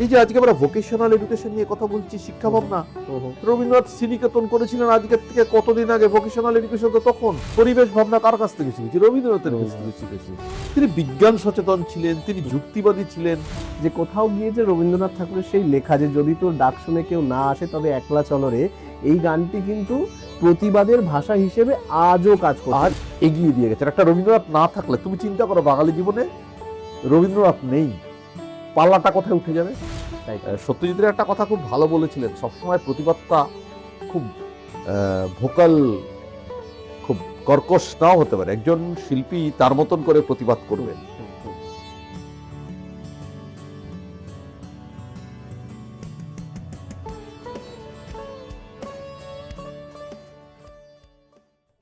এই যে আজকে আমরা ভোকেশনাল এডুকেশন নিয়ে কথা বলছি, শিক্ষা ভাবনা, রবীন্দ্রনাথ শ্রীনিকেতন করেছিলেন আজকের থেকে কতদিন আগে। ভোকেশনাল এডুকেশন তো তখন। পরিবেশ ভাবনা কার কাছ থেকে শিখেছি? রবীন্দ্রনাথের কাছ থেকে শিখেছি। তিনি বিজ্ঞান সচেতন ছিলেন, তিনি যুক্তিবাদী ছিলেন। যে কোথাও গিয়ে যে রবীন্দ্রনাথ ঠাকুরের সেই লেখা যে যদি তোর ডাক শুনে কেউ না আসে তবে একলা চলরে, এই গানটি কিন্তু প্রতিবাদের ভাষা হিসেবে আজও কাজ করে, আর এগিয়ে দিয়ে গেছেন। একটা রবীন্দ্রনাথ না থাকলে তুমি চিন্তা করো, বাঙালি জীবনে রবীন্দ্রনাথ নেই, পাল্লাটা কোথায় উঠে যাবে? সত্যজিতের একটা কথা খুব ভালো বলেছিলেন, সবসময় প্রতিবাদটা খুব ভোকাল, খুব কর্কশ নাও হতে পারে, একজন শিল্পী তার মতন করে প্রতিবাদ করবেন।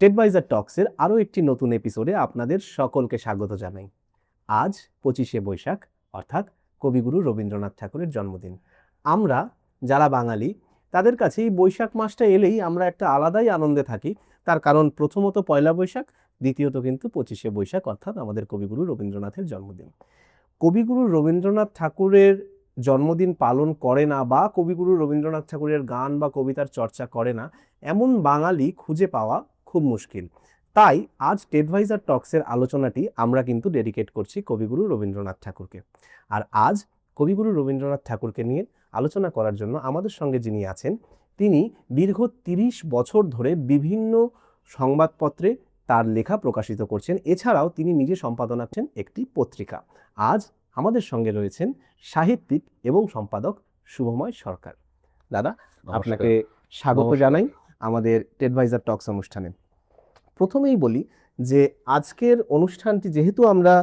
টেডভাইজার টক্সের আরও একটি নতুন এপিসোডে আপনাদের সকলকে স্বাগত জানাই। আজ 25শে বৈশাখ, অর্থাৎ কবিগুরু রবীন্দ্রনাথ ঠাকুরের জন্মদিন। আমরা যারা বাঙালি তাদের কাছে এই বৈশাখ মাসটা এলেই আমরা একটা আলাদাই আনন্দে থাকি। তার কারণ প্রথমত পয়লা বৈশাখ, দ্বিতীয়ত কিন্তু 25শে বৈশাখ, অর্থাৎ আমাদের কবিগুরু রবীন্দ্রনাথের জন্মদিন। কবিগুরু রবীন্দ্রনাথ ঠাকুরের জন্মদিন পালন করে না বা কবিগুরু রবীন্দ্রনাথ ঠাকুরের গান বা কবিতার চর্চা করে না এমন বাঙালি খুঁজে পাওয়া খুব মুশকিল। তাই আজ টেডভাইজার টক্সের আলোচনাটি আমরা কিন্তু ডেডিকেট করছি কবিগুরু রবীন্দ্রনাথ ঠাকুরকে। আর আজ কবিগুরু রবীন্দ্রনাথ ঠাকুরকে নিয়ে আলোচনা করার জন্য আমাদের সঙ্গে যিনি আছেন, তিনি দীর্ঘ 30 বছর ধরে বিভিন্ন সংবাদপত্রে তার লেখা প্রকাশিত করছেন। এছাড়াও তিনি নিজে সম্পাদনা করছেন একটি পত্রিকা। আজ আমাদের সঙ্গে রয়েছেন সাহিত্যিক এবং সম্পাদক শুভময় সরকার। দাদা, আপনাকে স্বাগত জানাই আমাদের টেডভাইজার টক্স অনুষ্ঠানে। প্রথমেই বলি যে আজকের অনুষ্ঠানটি যেহেতু আমরা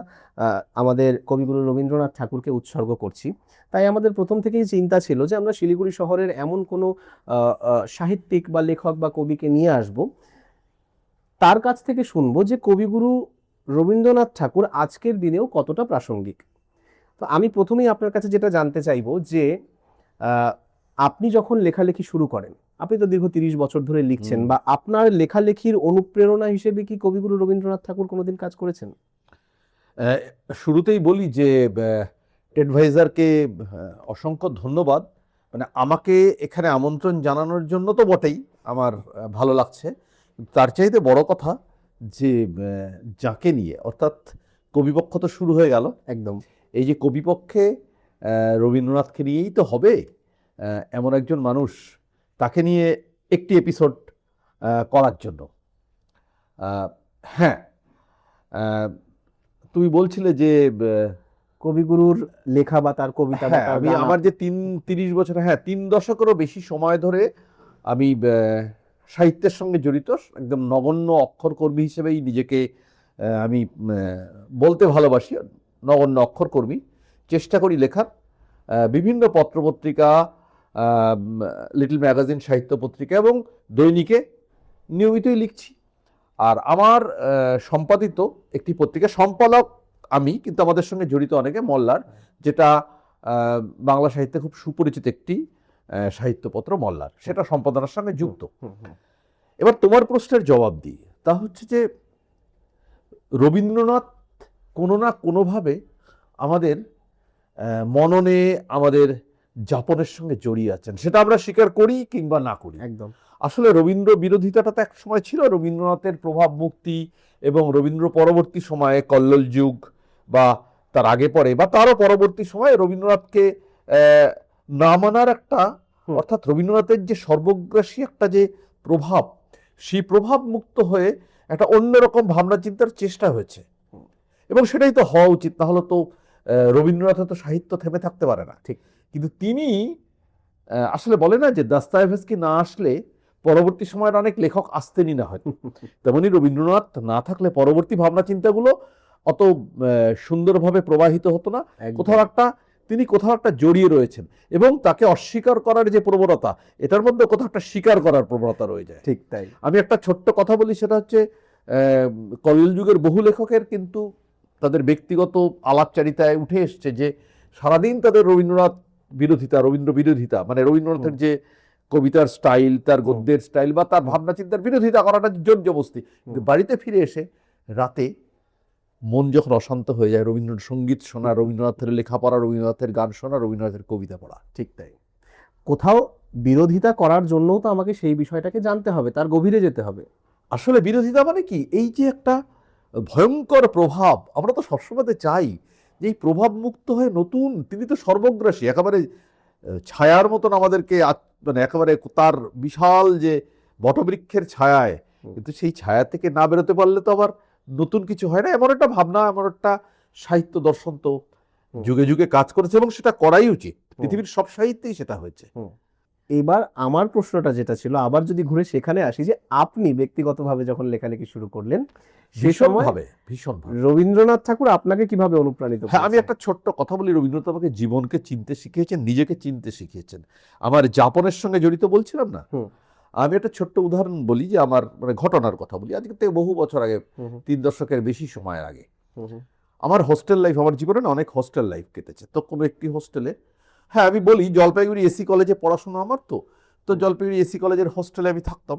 আমাদের কবিগুরু রবীন্দ্রনাথ ঠাকুরকে উৎসর্গ করছি, তাই আমাদের প্রথম থেকেই চিন্তা ছিল যে আমরা শিলিগুড়ি শহরের এমন কোনো সাহিত্যিক বা লেখক বা কবিকে নিয়ে আসব, তার কাছ থেকে শুনবো যে কবিগুরু রবীন্দ্রনাথ ঠাকুর আজকের দিনেও কতটা প্রাসঙ্গিক। তো আমি প্রথমেই আপনার কাছে যেটা জানতে চাইবো যে আপনি যখন লেখালেখি শুরু করেন, আপনি তো দীর্ঘ 30 বছর ধরে লিখছেন, বা আপনার লেখালেখির অনুপ্রেরণা হিসেবে কি কবিগুরু রবীন্দ্রনাথ ঠাকুর কোনোদিন কাজ করেছেন? শুরুতেই বলি যে টেডভাইজারকে অসংখ্য ধন্যবাদ। মানে আমাকে এখানে আমন্ত্রণ জানানোর জন্য তো বটেই আমার ভালো লাগছে, তার চাইতে বড় কথা যে যাকে নিয়ে, অর্থাৎ কবিপক্ষ তো শুরু হয়ে গেল। একদম। এই যে কবিপক্ষে রবীন্দ্রনাথকে নিয়েই তো হবে, এমন একজন মানুষ, তাকে নিয়ে একটি এপিসোড করার জন্য। হ্যাঁ, তুমি বলছিলে যে কবিগুরুর লেখা বা তার কবিতা বা তার আমি গান। আমার যে 30 বছর, 3 দশকেরও বেশি সময় ধরে আমি সাহিত্যের সঙ্গে জড়িত, একদম নগণ্য অক্ষরকর্মী হিসেবেই নিজেকে আমি বলতে ভালোবাসি। নগণ্য অক্ষরকর্মী, চেষ্টা করি লেখার। বিভিন্ন পত্রপত্রিকা, লিটল ম্যাগাজিন, সাহিত্য পত্রিকা এবং দৈনিকে নিয়মিতই লিখছি। আর আমার সম্পাদিত একটি পত্রিকা, সম্পাদক আমি, কিন্তু আমাদের সঙ্গে জড়িত অনেকে, মল্লার, যেটা বাংলা সাহিত্যে খুব সুপরিচিত একটি সাহিত্যপত্র মল্লার, সেটা সম্পাদনার সঙ্গে যুক্ত। এবার তোমার প্রশ্নের জবাব দিই, তা হচ্ছে যে রবীন্দ্রনাথ কোনো না কোনোভাবে আমাদের মননে, আমাদের যাপনের সঙ্গে জড়িয়ে আছেন, সেটা আমরা স্বীকার করি কিংবা না করি। একদম। আসলে রবীন্দ্র বিরোধিতাটা তো এক সময় ছিল। রবীন্দ্রনাথের প্রভাব মুক্তি এবং রবীন্দ্র পরবর্তী সময়ে কল্লোল যুগ বা তার আগে পরে বা তারও পরবর্তী সময়ে রবীন্দ্রনাথকে না মানার একটা, অর্থাৎ রবীন্দ্রনাথের যে সর্বগ্রাসী একটা যে প্রভাব, সেই প্রভাব মুক্ত হয়ে একটা অন্যরকম ভাবনা চিন্তার চেষ্টা হয়েছে, এবং সেটাই তো হওয়া উচিত। তাহলে তো রবীন্দ্রনাথের তো সাহিত্য থেমে থাকতে পারে না। ঠিক। কিন্তু তিনি আসলে বলে না যে দাস্তায়েভস্কি না আসলে পরবর্তী সময়ের অনেক লেখক আসতেনই না, হয়তো তেমনি রবীন্দ্রনাথ না থাকলে পরবর্তী ভাবনা চিন্তাগুলো অত সুন্দরভাবে প্রবাহিত হতো না। তিনি কোথাও একটা জড়িয়ে রয়েছেন, এবং তাকে অস্বীকার করার যে প্রবণতা, এটার মধ্যে কোথাও একটা স্বীকার করার প্রবণতা রয়ে যায়। ঠিক তাই। আমি একটা ছোট্ট কথা বলি, সেটা হচ্ছে কল্লোল যুগের বহু লেখকের কিন্তু তাদের ব্যক্তিগত আলাপচারিতায় উঠে এসছে যে সারাদিন তাদের রবীন্দ্রনাথ বিরোধিতা, রবীন্দ্র বিরোধিতা, মানে রবীন্দ্রনাথের যে কবিতার স্টাইল, তার গদ্যের স্টাইল বা তার ভাবনা চিন্তার বিরোধিতা করাটা জোর জবস্তি। কিন্তু বাড়িতে ফিরে এসে রাতে মন যখন অশান্ত হয়ে যায়, রবীন্দ্রসঙ্গীত শোনা, রবীন্দ্রনাথের লেখাপড়া, রবীন্দ্রনাথের গান শোনা, রবীন্দ্রনাথের কবিতা পড়া। ঠিক তাই। কোথাও বিরোধিতা করার জন্যও তো আমাকে সেই বিষয়টাকে জানতে হবে, তার গভীরে যেতে হবে। আসলে বিরোধিতা মানে কি, এই যে একটা ভয়ঙ্কর প্রভাব, আমরা তো সবসময় চাই যে এই প্রভাব মুক্ত হয়ে নতুন, তিনি তো সর্বগ্রাসী, একেবারে ছায়ার মতন আমাদেরকে মানে একেবারে তার বিশাল যে বটবৃক্ষের ছায়ায়, কিন্তু সেই ছায়া থেকে না বেরোতে পারলে তো আবার নতুন কিছু হয় না। এমন একটা ভাবনা, এমন একটা সাহিত্য দর্শন তো যুগে যুগে কাজ করেছে এবং সেটা করাই উচিত। পৃথিবীর সব সাহিত্যেই সেটা হয়েছে। এবার আমার প্রশ্নটা যেটা ছিল, আবার যদি ঘুরে সেখানে আসি, যে আপনি ব্যক্তিগতভাবে যখন লেখালেখি শুরু করলেন সে সময় ভীষণভাবে রবীন্দ্রনাথ ঠাকুর আপনাকে কিভাবে অনুপ্রাণিত হ্যাঁ, আমি করেছেন? একটা ছোট্ট কথা বলি। রবীন্দ্রনাথ আমাকে জীবনকে চিনতে শিখিয়েছেন, নিজেকে চিনতে শিখিয়েছেন। আমার যাপনের সঙ্গে জড়িত বলছিলাম না, আমি একটা ছোট্ট উদাহরণ বলি, যে আমার মানে ঘটনার কথা বলি, আজকে থেকে বহু বছর আগে, 3 দশকের বেশি সময়ের আগে। আমার হোস্টেল লাইফ, আমার জীবনে না অনেক হোস্টেল লাইফ কেটেছে। তো কোনো একটি হোস্টেলে, হ্যাঁ আমি বলি, জলপাইগুড়ি এসি কলেজে পড়াশোনা আমার, তো জলপাইগুড়ি এসি কলেজের হোস্টেলে আমি থাকতাম,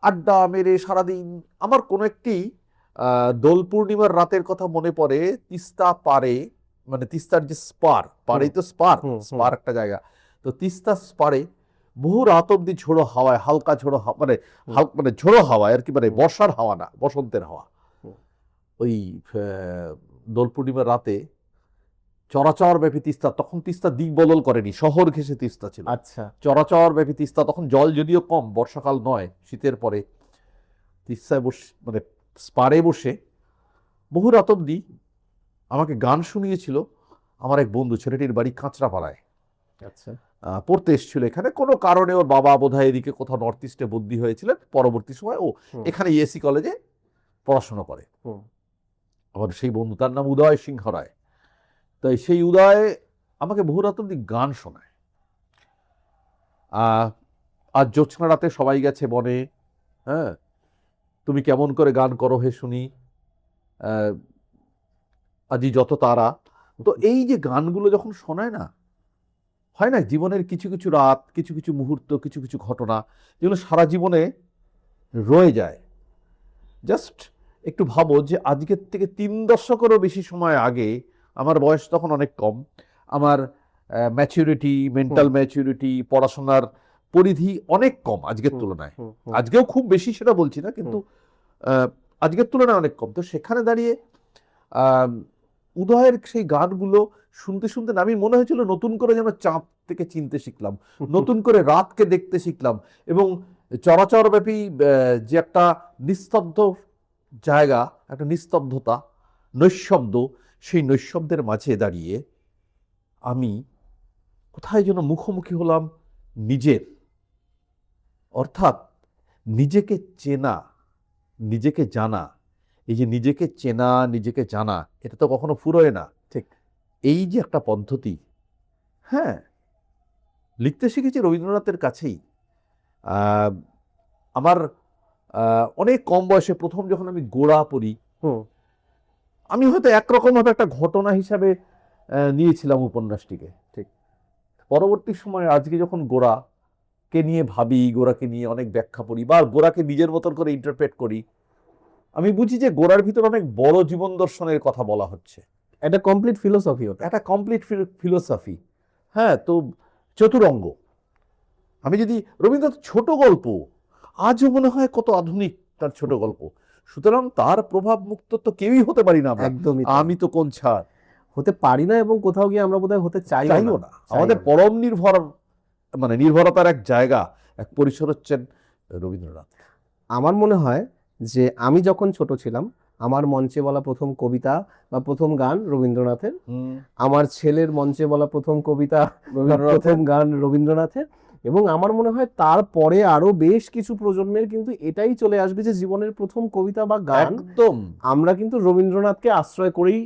আড্ডা মেরে সারাদিন। আমার কোনো একটি দোল পূর্ণিমার রাতের কথা মনে পড়ে, তিস্তা পারে, মানে তিস্তার যে স্পার, পারেই তো স্পার একটা জায়গা, তো তিস্তা স্পারে বহু রাত অব্দি ঝোড়ো হাওয়ায়, হালকা ঝোড়ো মানে মানে ঝোড়ো হাওয়ায় আর কি, মানে বর্ষার হাওয়া না, বসন্তের হাওয়া, ওই দোল পূর্ণিমার রাতে চরাচর ব্যাপী তিস্তা, তখন তিস্তা দিক বদল করেনি, শহর ঘেঁষে তিস্তা ছিল। আচ্ছা। চরাচর ব্যাপী তিস্তা, তখন জল যদিও কম, বর্ষাকাল নয়, শীতের পরে, তিস্তায় বসে মানে স্পারে বসে বহু রাত অব্দি আমাকে গান শুনিয়েছিল আমার এক বন্ধু, ছেলেটির বাড়ি কাঁচরাপাড়ায়। আচ্ছা। পড়তে এসেছিল এখানে, কোনো কারণে ওর বাবা বোধহয় এদিকে কোথাও নর্থ ইস্টে বদলি হয়েছিলেন, পরবর্তী সময় ও এখানে এসি কলেজে পড়াশোনা করে। আবার সেই বন্ধু, তার নাম উদয় সিংহ রায়। তাই সেই উদয় আমাকে বহু রাত অব্দি গান শোনায়। আজ জ্যোৎস্না রাতে সবাই গেছে বনে, হ্যাঁ তুমি কেমন করে গান করো হে শুনি, আজি যত তারা। তো এই যে গানগুলো যখন শোনায় না, হয় না জীবনের কিছু কিছু রাত, কিছু কিছু মুহূর্ত, কিছু কিছু ঘটনা, যেগুলো সারা জীবনে রয়ে যায়। জাস্ট একটু ভাবো যে আজকের থেকে 3 দশকেরও বেশি সময় আগে, আমার বয়স তখন অনেক কম, আমার ম্যাচুরিটি, মেন্টাল ম্যাচুরিটি, পড়াশোনার পরিধি অনেক কম আজকের তুলনায়। আজকেও খুব বেশি সেটা বলছি না, কিন্তু আজকের তুলনায় অনেক কম। তো সেখানে দাঁড়িয়ে উদয়ের সেই গানগুলো শুনতে শুনতে আমি মনে হয়েছিল নতুন করে যেন চাঁদ থেকে চিনতে শিখলাম, নতুন করে রাতকে দেখতে শিখলাম, এবং চরাচরব্যাপী যে একটা নিস্তব্ধ জায়গা, একটা নিস্তব্ধতা, নৈঃশব্দ, সেই নৈঃশব্দের মাঝে দাঁড়িয়ে আমি কোথায় যেন মুখোমুখি হলাম নিজের, অর্থাৎ নিজেকে চেনা, নিজেকে জানা। এই যে নিজেকে চেনা, নিজেকে জানা, এটা তো কখনো ফুরোয় না। ঠিক। এই যে একটা পদ্ধতি, হ্যাঁ লিখতে শিখেছি রবীন্দ্রনাথের কাছেই। আমার অনেক কম বয়সে প্রথম যখন আমি গোড়া পড়ি, আমি হয়তো একরকমভাবে একটা ঘটনা হিসাবে নিয়েছিলাম উপন্যাসটিকে। ঠিক। পরবর্তী সময়ে আজকে যখন গোড়াকে নিয়ে ভাবি, গোড়াকে নিয়ে অনেক ব্যাখ্যা পড়ি, বা গোড়াকে নিজের মতন করে ইন্টারপ্রেট করি, আমি বুঝি যে গোড়ার ভিতর অনেক বড় জীবন দর্শনের কথা বলা হচ্ছে। একটা কমপ্লিট ফিলোসফি, ওটা একটা কমপ্লিট ফিলোসফি। হ্যাঁ, তো চতুরঙ্গ। আমি যদি রবীন্দ্রনাথ ছোট গল্প, আজও মনে হয় কত আধুনিক তার ছোট গল্প, সুতরাং তার প্রভাব মুক্ত তো কেউই হতে পারি না আমরা। একদমই। আমি তো কোন ছাড়, হতে পারি না, এবং কোথাও গিয়ে আমরা বোধহয় হতে চাইও না। আমাদের পরম মানে নির্ভরতার এক জায়গা, এক পরিসর হচ্ছেন রবীন্দ্রনাথ। আমার মনে হয় যে আমি যখন ছোট ছিলাম, আমার মঞ্চে বলা প্রথম কবিতা বা প্রথম গান রবীন্দ্রনাথের, আমার ছেলের মঞ্চে বলা প্রথম কবিতা, প্রথম গান রবীন্দ্রনাথের, এবং আমার মনে হয় তারপরে আরো বেশ কিছু প্রজন্মের কিন্তু এটাই চলে আসবে যে জীবনের প্রথম কবিতা বা গান একদম আমরা কিন্তু রবীন্দ্রনাথকে আশ্রয় করেই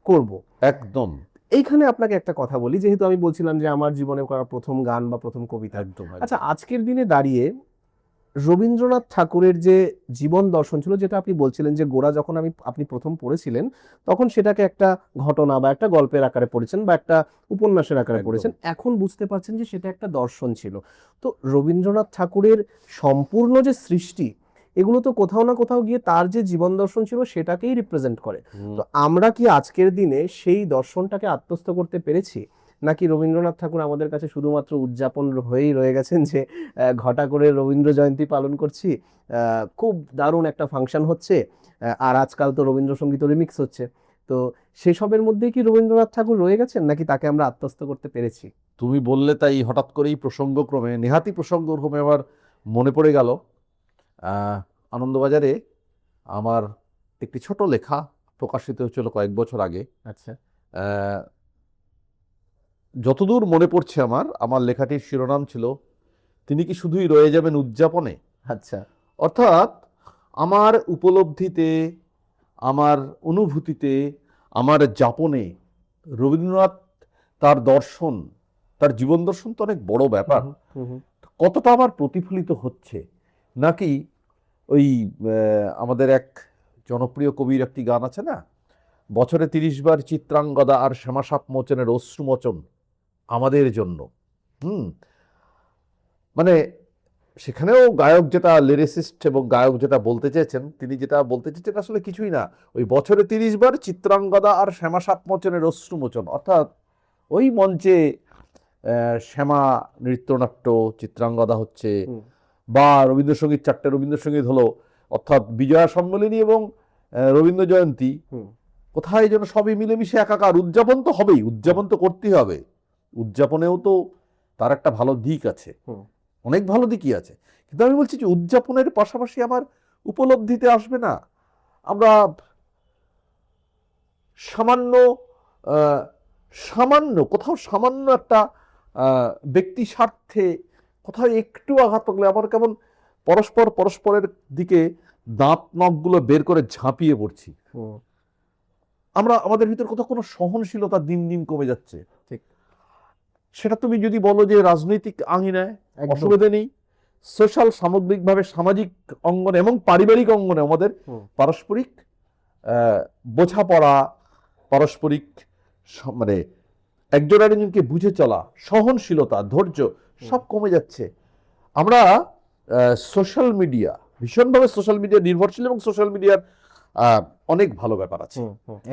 করব। একদম। এইখানে আপনাকে একটা কথা বলি, যেহেতু আমি বলছিলাম যে আমার জীবনে করা প্রথম গান বা প্রথম কবিতা। একদম। আচ্ছা, আজকের দিনে দাঁড়িয়ে রবীন্দ্রনাথ ঠাকুরের যে জীবন দর্শন ছিল, যেটা আপনি বলছিলেন যে গোড়া যখন আপনি প্রথম পড়েছিলেন, তখন সেটাকে একটা ঘটনা বা একটা গল্পের আকারে পড়েছেন বা একটা উপন্যাসের আকারে পড়েছেন, এখন বুঝতে পারছেন যে সেটা একটা দর্শন ছিল। তো রবীন্দ্রনাথ ঠাকুরের সম্পূর্ণ যে সৃষ্টি, এগুলো তো কোথাও না কোথাও গিয়ে তার যে জীবন দর্শন ছিল সেটাকেই রিপ্রেজেন্ট করে। তো আমরা কি আজকের দিনে সেই দর্শনটাকে আত্মস্থ করতে পেরেছি, নাকি রবীন্দ্রনাথ ঠাকুর আমাদের কাছে শুধুমাত্র উদযাপন হয়েই রয়ে গেছেন যে ঘটা করে রবীন্দ্র জয়ন্তী পালন করছি, খুব দারুণ একটা ফাংশন হচ্ছে, আর আজকাল তো রবীন্দ্রসঙ্গীত রিমিক্স হচ্ছে, তো সেসবের মধ্যে কি রবীন্দ্রনাথ ঠাকুর রয়ে গেছেন নাকি তাকে আমরা আত্মস্থ করতে পেরেছি? তুমি বললে তাই হঠাৎ করেই প্রসঙ্গক্রমে নেহাতি প্রসঙ্গক্রমে আমার মনে পড়ে গেল আনন্দবাজারে আমার একটি ছোট লেখা প্রকাশিত হয়েছিল কয়েক বছর আগে। আচ্ছা। আহ, যতদূর মনে পড়ছে আমার আমার লেখাটির শিরোনাম ছিল তিনি কি শুধুই রয়ে যাবেন উদযাপনে। আচ্ছা। অর্থাৎ আমার উপলব্ধিতে, আমার অনুভূতিতে, আমার যাপনে রবীন্দ্রনাথ, তার দর্শন, তার জীবন দর্শন তো অনেক বড় ব্যাপার, কতটা আমার প্রতিফলিত হচ্ছে, নাকি ওই আমাদের এক জনপ্রিয় কবির একটি গান আছে না, বছরে 30 বার চিত্রাঙ্গদা আর শ্যামাসাপ মোচনের অশ্রুমোচন আমাদের জন্য। মানে সেখানেও গায়ক যেটা লিরিসিস্ট এবং গায়ক যেটা বলতে চেয়েছেন, তিনি যেটা বলতে চেয়েছেন আসলে কিছুই না, ওই বছরে 30 বার চিত্রাঙ্গদা আর শ্যামাসাপ মোচনের অশ্রুমোচন, অর্থাৎ ওই মঞ্চে শ্যামা নৃত্যনাট্য চিত্রাঙ্গদা হচ্ছে, বা রবীন্দ্রসঙ্গীত, 4টে রবীন্দ্রসঙ্গীত হলো, অর্থাৎ বিজয়া সম্মেলনী এবং রবীন্দ্র জয়ন্তী, কোথায় যেন সবই মিলেমিশে একাকার। উদযাপন তো হবেই, উদযাপন তো করতেই হবে, উদযাপনেও তো তার একটা ভালো দিক আছে, অনেক ভালো দিকই আছে, কিন্তু আমি বলছি যে উদযাপনের পাশাপাশি আমার উপলব্ধিতে আসবে না আমরা সামান্য সামান্য কোথাও সামান্য একটা ব্যক্তি স্বার্থে কোথাও একটু আঘাত লাগলে আমার কেমন পরস্পরের দিকে দাঁত নখগুলো বের করে ঝাঁপিয়ে পড়ছি। আমরা আমাদের ভিতর কোথাও কোনো সহনশীলতা দিন দিন কমে যাচ্ছে। ঠিক। সেটা তুমি যদি বলো যে রাজনৈতিক আঙিনায়, অসুবিধা নেই, সোশ্যাল, সামগ্রিকভাবে সামাজিক অঙ্গনে এবং পারিবারিক অঙ্গনে আমাদের পারস্পরিক বোঝাপড়া, পারস্পরিক মানে একজন আরেকজনকে বুঝে চলা, সহনশীলতা, ধৈর্য সব কমে যাচ্ছে। আমরা সোশ্যাল মিডিয়া, ভীষণভাবে সোশ্যাল মিডিয়া নির্ভরশীল এবং সোশ্যাল মিডিয়ার অনেক ভালো ব্যাপার আছে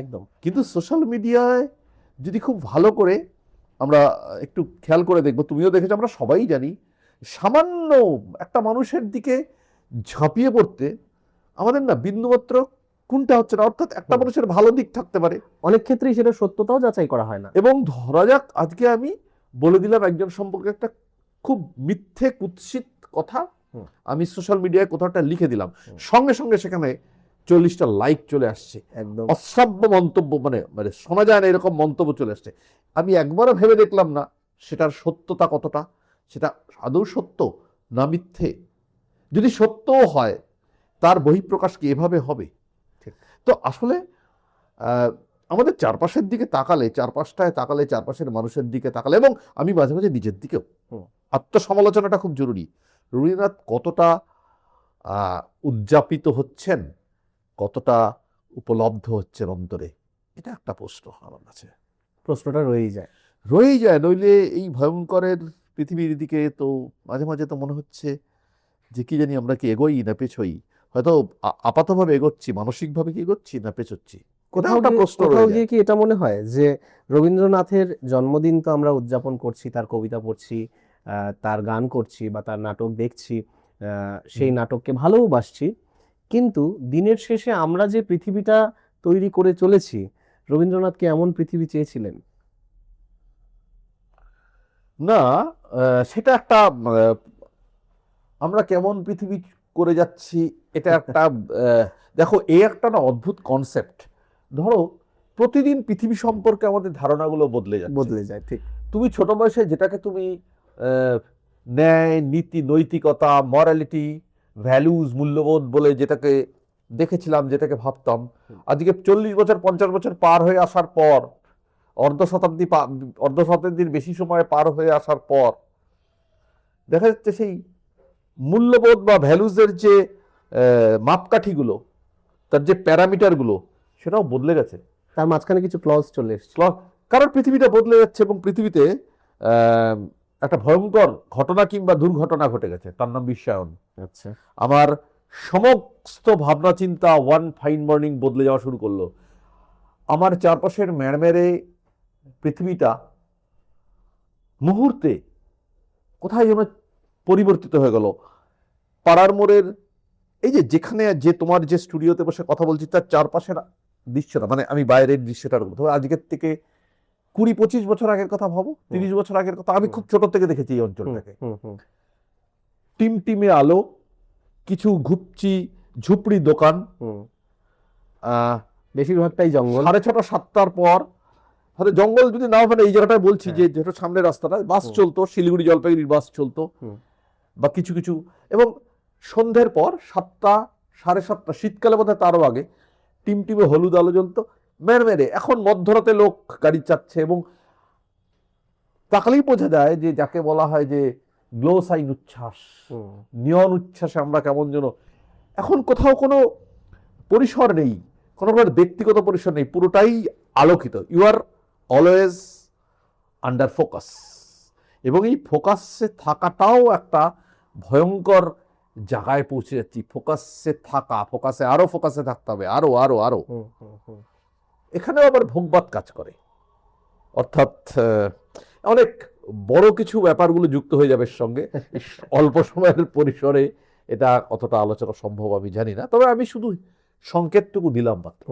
একদম, কিন্তু সোশ্যাল মিডিয়ায় যদি খুব ভালো করে আমরা একটু খেয়াল করে দেখবো, তুমিও দেখেছো, আমরা সবাই জানি, সামান্য একটা মানুষের দিকে ঝাঁপিয়ে পড়তে আমাদের না বিন্দুমাত্র কোনটা হচ্ছে না। অর্থাৎ একটা মানুষের ভালো দিক থাকতে পারে, অনেক ক্ষেত্রেই সেটা সত্যতাও যাচাই করা হয় না। এবং ধরা যাক আজকে আমি বলে দিলাম একজন সম্পর্কে একটা খুব মিথ্যে কুৎসিত কথা, আমি সোশ্যাল মিডিয়ায় কোথাও একটা লিখে দিলাম, সঙ্গে সঙ্গে সেখানে 40টা লাইক চলে আসছে, একদম অশ্রাব্য মন্তব্য, মানে মানে শোনা যায় না এরকম মন্তব্য চলে আসছে। আমি একবারও ভেবে দেখলাম না সেটার সত্যতা কতটা, সেটা আদৌ সত্য না মিথ্যে। যদি সত্যও হয় তার বহিঃপ্রকাশ কি এভাবে হবে? তো আসলে আমাদের চারপাশের দিকে তাকালে, চারপাশটায় তাকালে, চারপাশের মানুষের দিকে তাকালে, এবং আমি মাঝে মাঝে নিজের দিকেও, আত্মসমালোচনাটা খুব জরুরি। রবীন্দ্রনাথ কতটা উদযাপিত হচ্ছেন, কতটা উপলব্ধ হচ্ছেন অন্তরে, এটা একটা প্রশ্ন আমার কাছে। প্রশ্নটা রয়েই যায়, নইলে এই ভয়ঙ্করের পৃথিবীর দিকে তো মাঝে মাঝে তো মনে হচ্ছে যে কি জানি আমরা কি এগোই না পেছোই, হয়তো আপাতভাবে এগোচ্ছি, মানসিকভাবে কি এগোচ্ছি না পেছোচ্ছি, কোথাও গিয়ে কি এটা মনে হয় যে রবীন্দ্রনাথের জন্মদিন তো আমরা উদযাপন করছি, তার কবিতা পড়ছি, তার গান করছি বা তার নাটক দেখছি, সেই নাটককে ভালোবাসছি, কিন্তু দিনের শেষে আমরা যে পৃথিবীটা তৈরি করে চলেছি, রবীন্দ্রনাথ কি এমন পৃথিবী চেয়েছিলেন? না, সেটা একটা আমরা কেমন পৃথিবী করে যাচ্ছি, এটা একটা দেখো, এই একটা না অদ্ভুত কনসেপ্ট। ধরো প্রতিদিন পৃথিবী সম্পর্কে আমাদের ধারণাগুলো বদলে যায়। ঠিক। তুমি ছোট বয়সে যেটাকে তুমি ন্যায়, নীতি, নৈতিকতা, মরালিটি, ভ্যালুজ, মূল্যবোধ বলে যেটাকে দেখেছিলাম, যেটাকে ভাবতাম, আজকে 40 বছর 50 বছর পার হয়ে আসার পর, অর্ধ শতাব্দীর বেশি সময় পার হয়ে আসার পর দেখা যাচ্ছে সেই মূল্যবোধ বা ভ্যালুজের যে মাপকাঠিগুলো, তার যে প্যারামিটারগুলো, সেটাও বদলে গেছে। তার মাঝখানে কিছু ক্লজ চলে এসেছে, কারণ পৃথিবীটা বদলে যাচ্ছে এবং পৃথিবীতে একটা ভয়ঙ্কর ঘটনা কিংবা দুর্ঘটনা ঘটে গেছে, তার নাম বিশ্বায়ন। আচ্ছা। আমার সমস্ত ভাবনা চিন্তা ওয়ান ফাইন মর্নিং বদলে যাওয়া শুরু করলো। আমার চারপাশের ম্যাড়মেড়ে পৃথিবীটা মুহূর্তে কোথায় যেন পরিবর্তিত হয়ে গেল। পাড়ার মোড়ের এই যেখানে যে তোমার যে স্টুডিওতে বসে কথা বলছি তার চারপাশের দৃশ্যটা, মানে আমি বাইরের দৃশ্যটার কথা, আজকের থেকে 20-25 বছর আগের কথা ভাবো, 30 বছর আগের কথা। আমি খুব ছোট থেকে দেখেছি এই অঞ্চলটাকে। টিমটিমে আলো, কিছু ঘুপচি ঝুপড়ি দোকান, বেশিরভাগটাই জঙ্গল। 6:30-7টার পর, হয়তো জঙ্গল যদি নাও, মানে এই জায়গাটায় বলছি যে যেটা সামনের রাস্তাটা, বাস চলতো, শিলিগুড়ি জলপাইগুড়ির বাস চলতো বা কিছু কিছু, এবং সন্ধ্যের পর 7টা 7:30, শীতকালে বোধহয় তারও আগে, টিমটিমে হলুদ আলো জ্বলতো মেরে। এখন মধ্যরাতে লোক গাড়ি চাচ্ছে, এবং তাকালেই বোঝা যায় যে যাকে বলা হয় যে গ্লো সাইন উচ্ছ্বাস, নিয়ন উচ্ছ্বাসে আমরা কেমন যেন, এখন কোথাও কোনো পরিসর নেই, কোনো ব্যক্তিগত পরিসর নেই, পুরোটাই আলোকিত। You are always under focus, এবং এই ফোকাসে থাকাটাও একটা ভয়ঙ্কর জায়গায় পৌঁছে যাচ্ছি। ফোকাসে থাকা, ফোকাসে আরো ফোকাসে থাকতে হবে, আরো আরো আরো। এখানেও আবার ভোগবাদ কাজ করে, অর্থাৎ অনেক বড় কিছু ব্যাপারগুলো যুক্ত হয়ে যাবে এর সঙ্গে। অল্প সময়ের পরিসরে এটা কতটা আলোচনা সম্ভব আমি জানি না, তবে আমি শুধু সংকেতটুকু দিলাম মাত্র।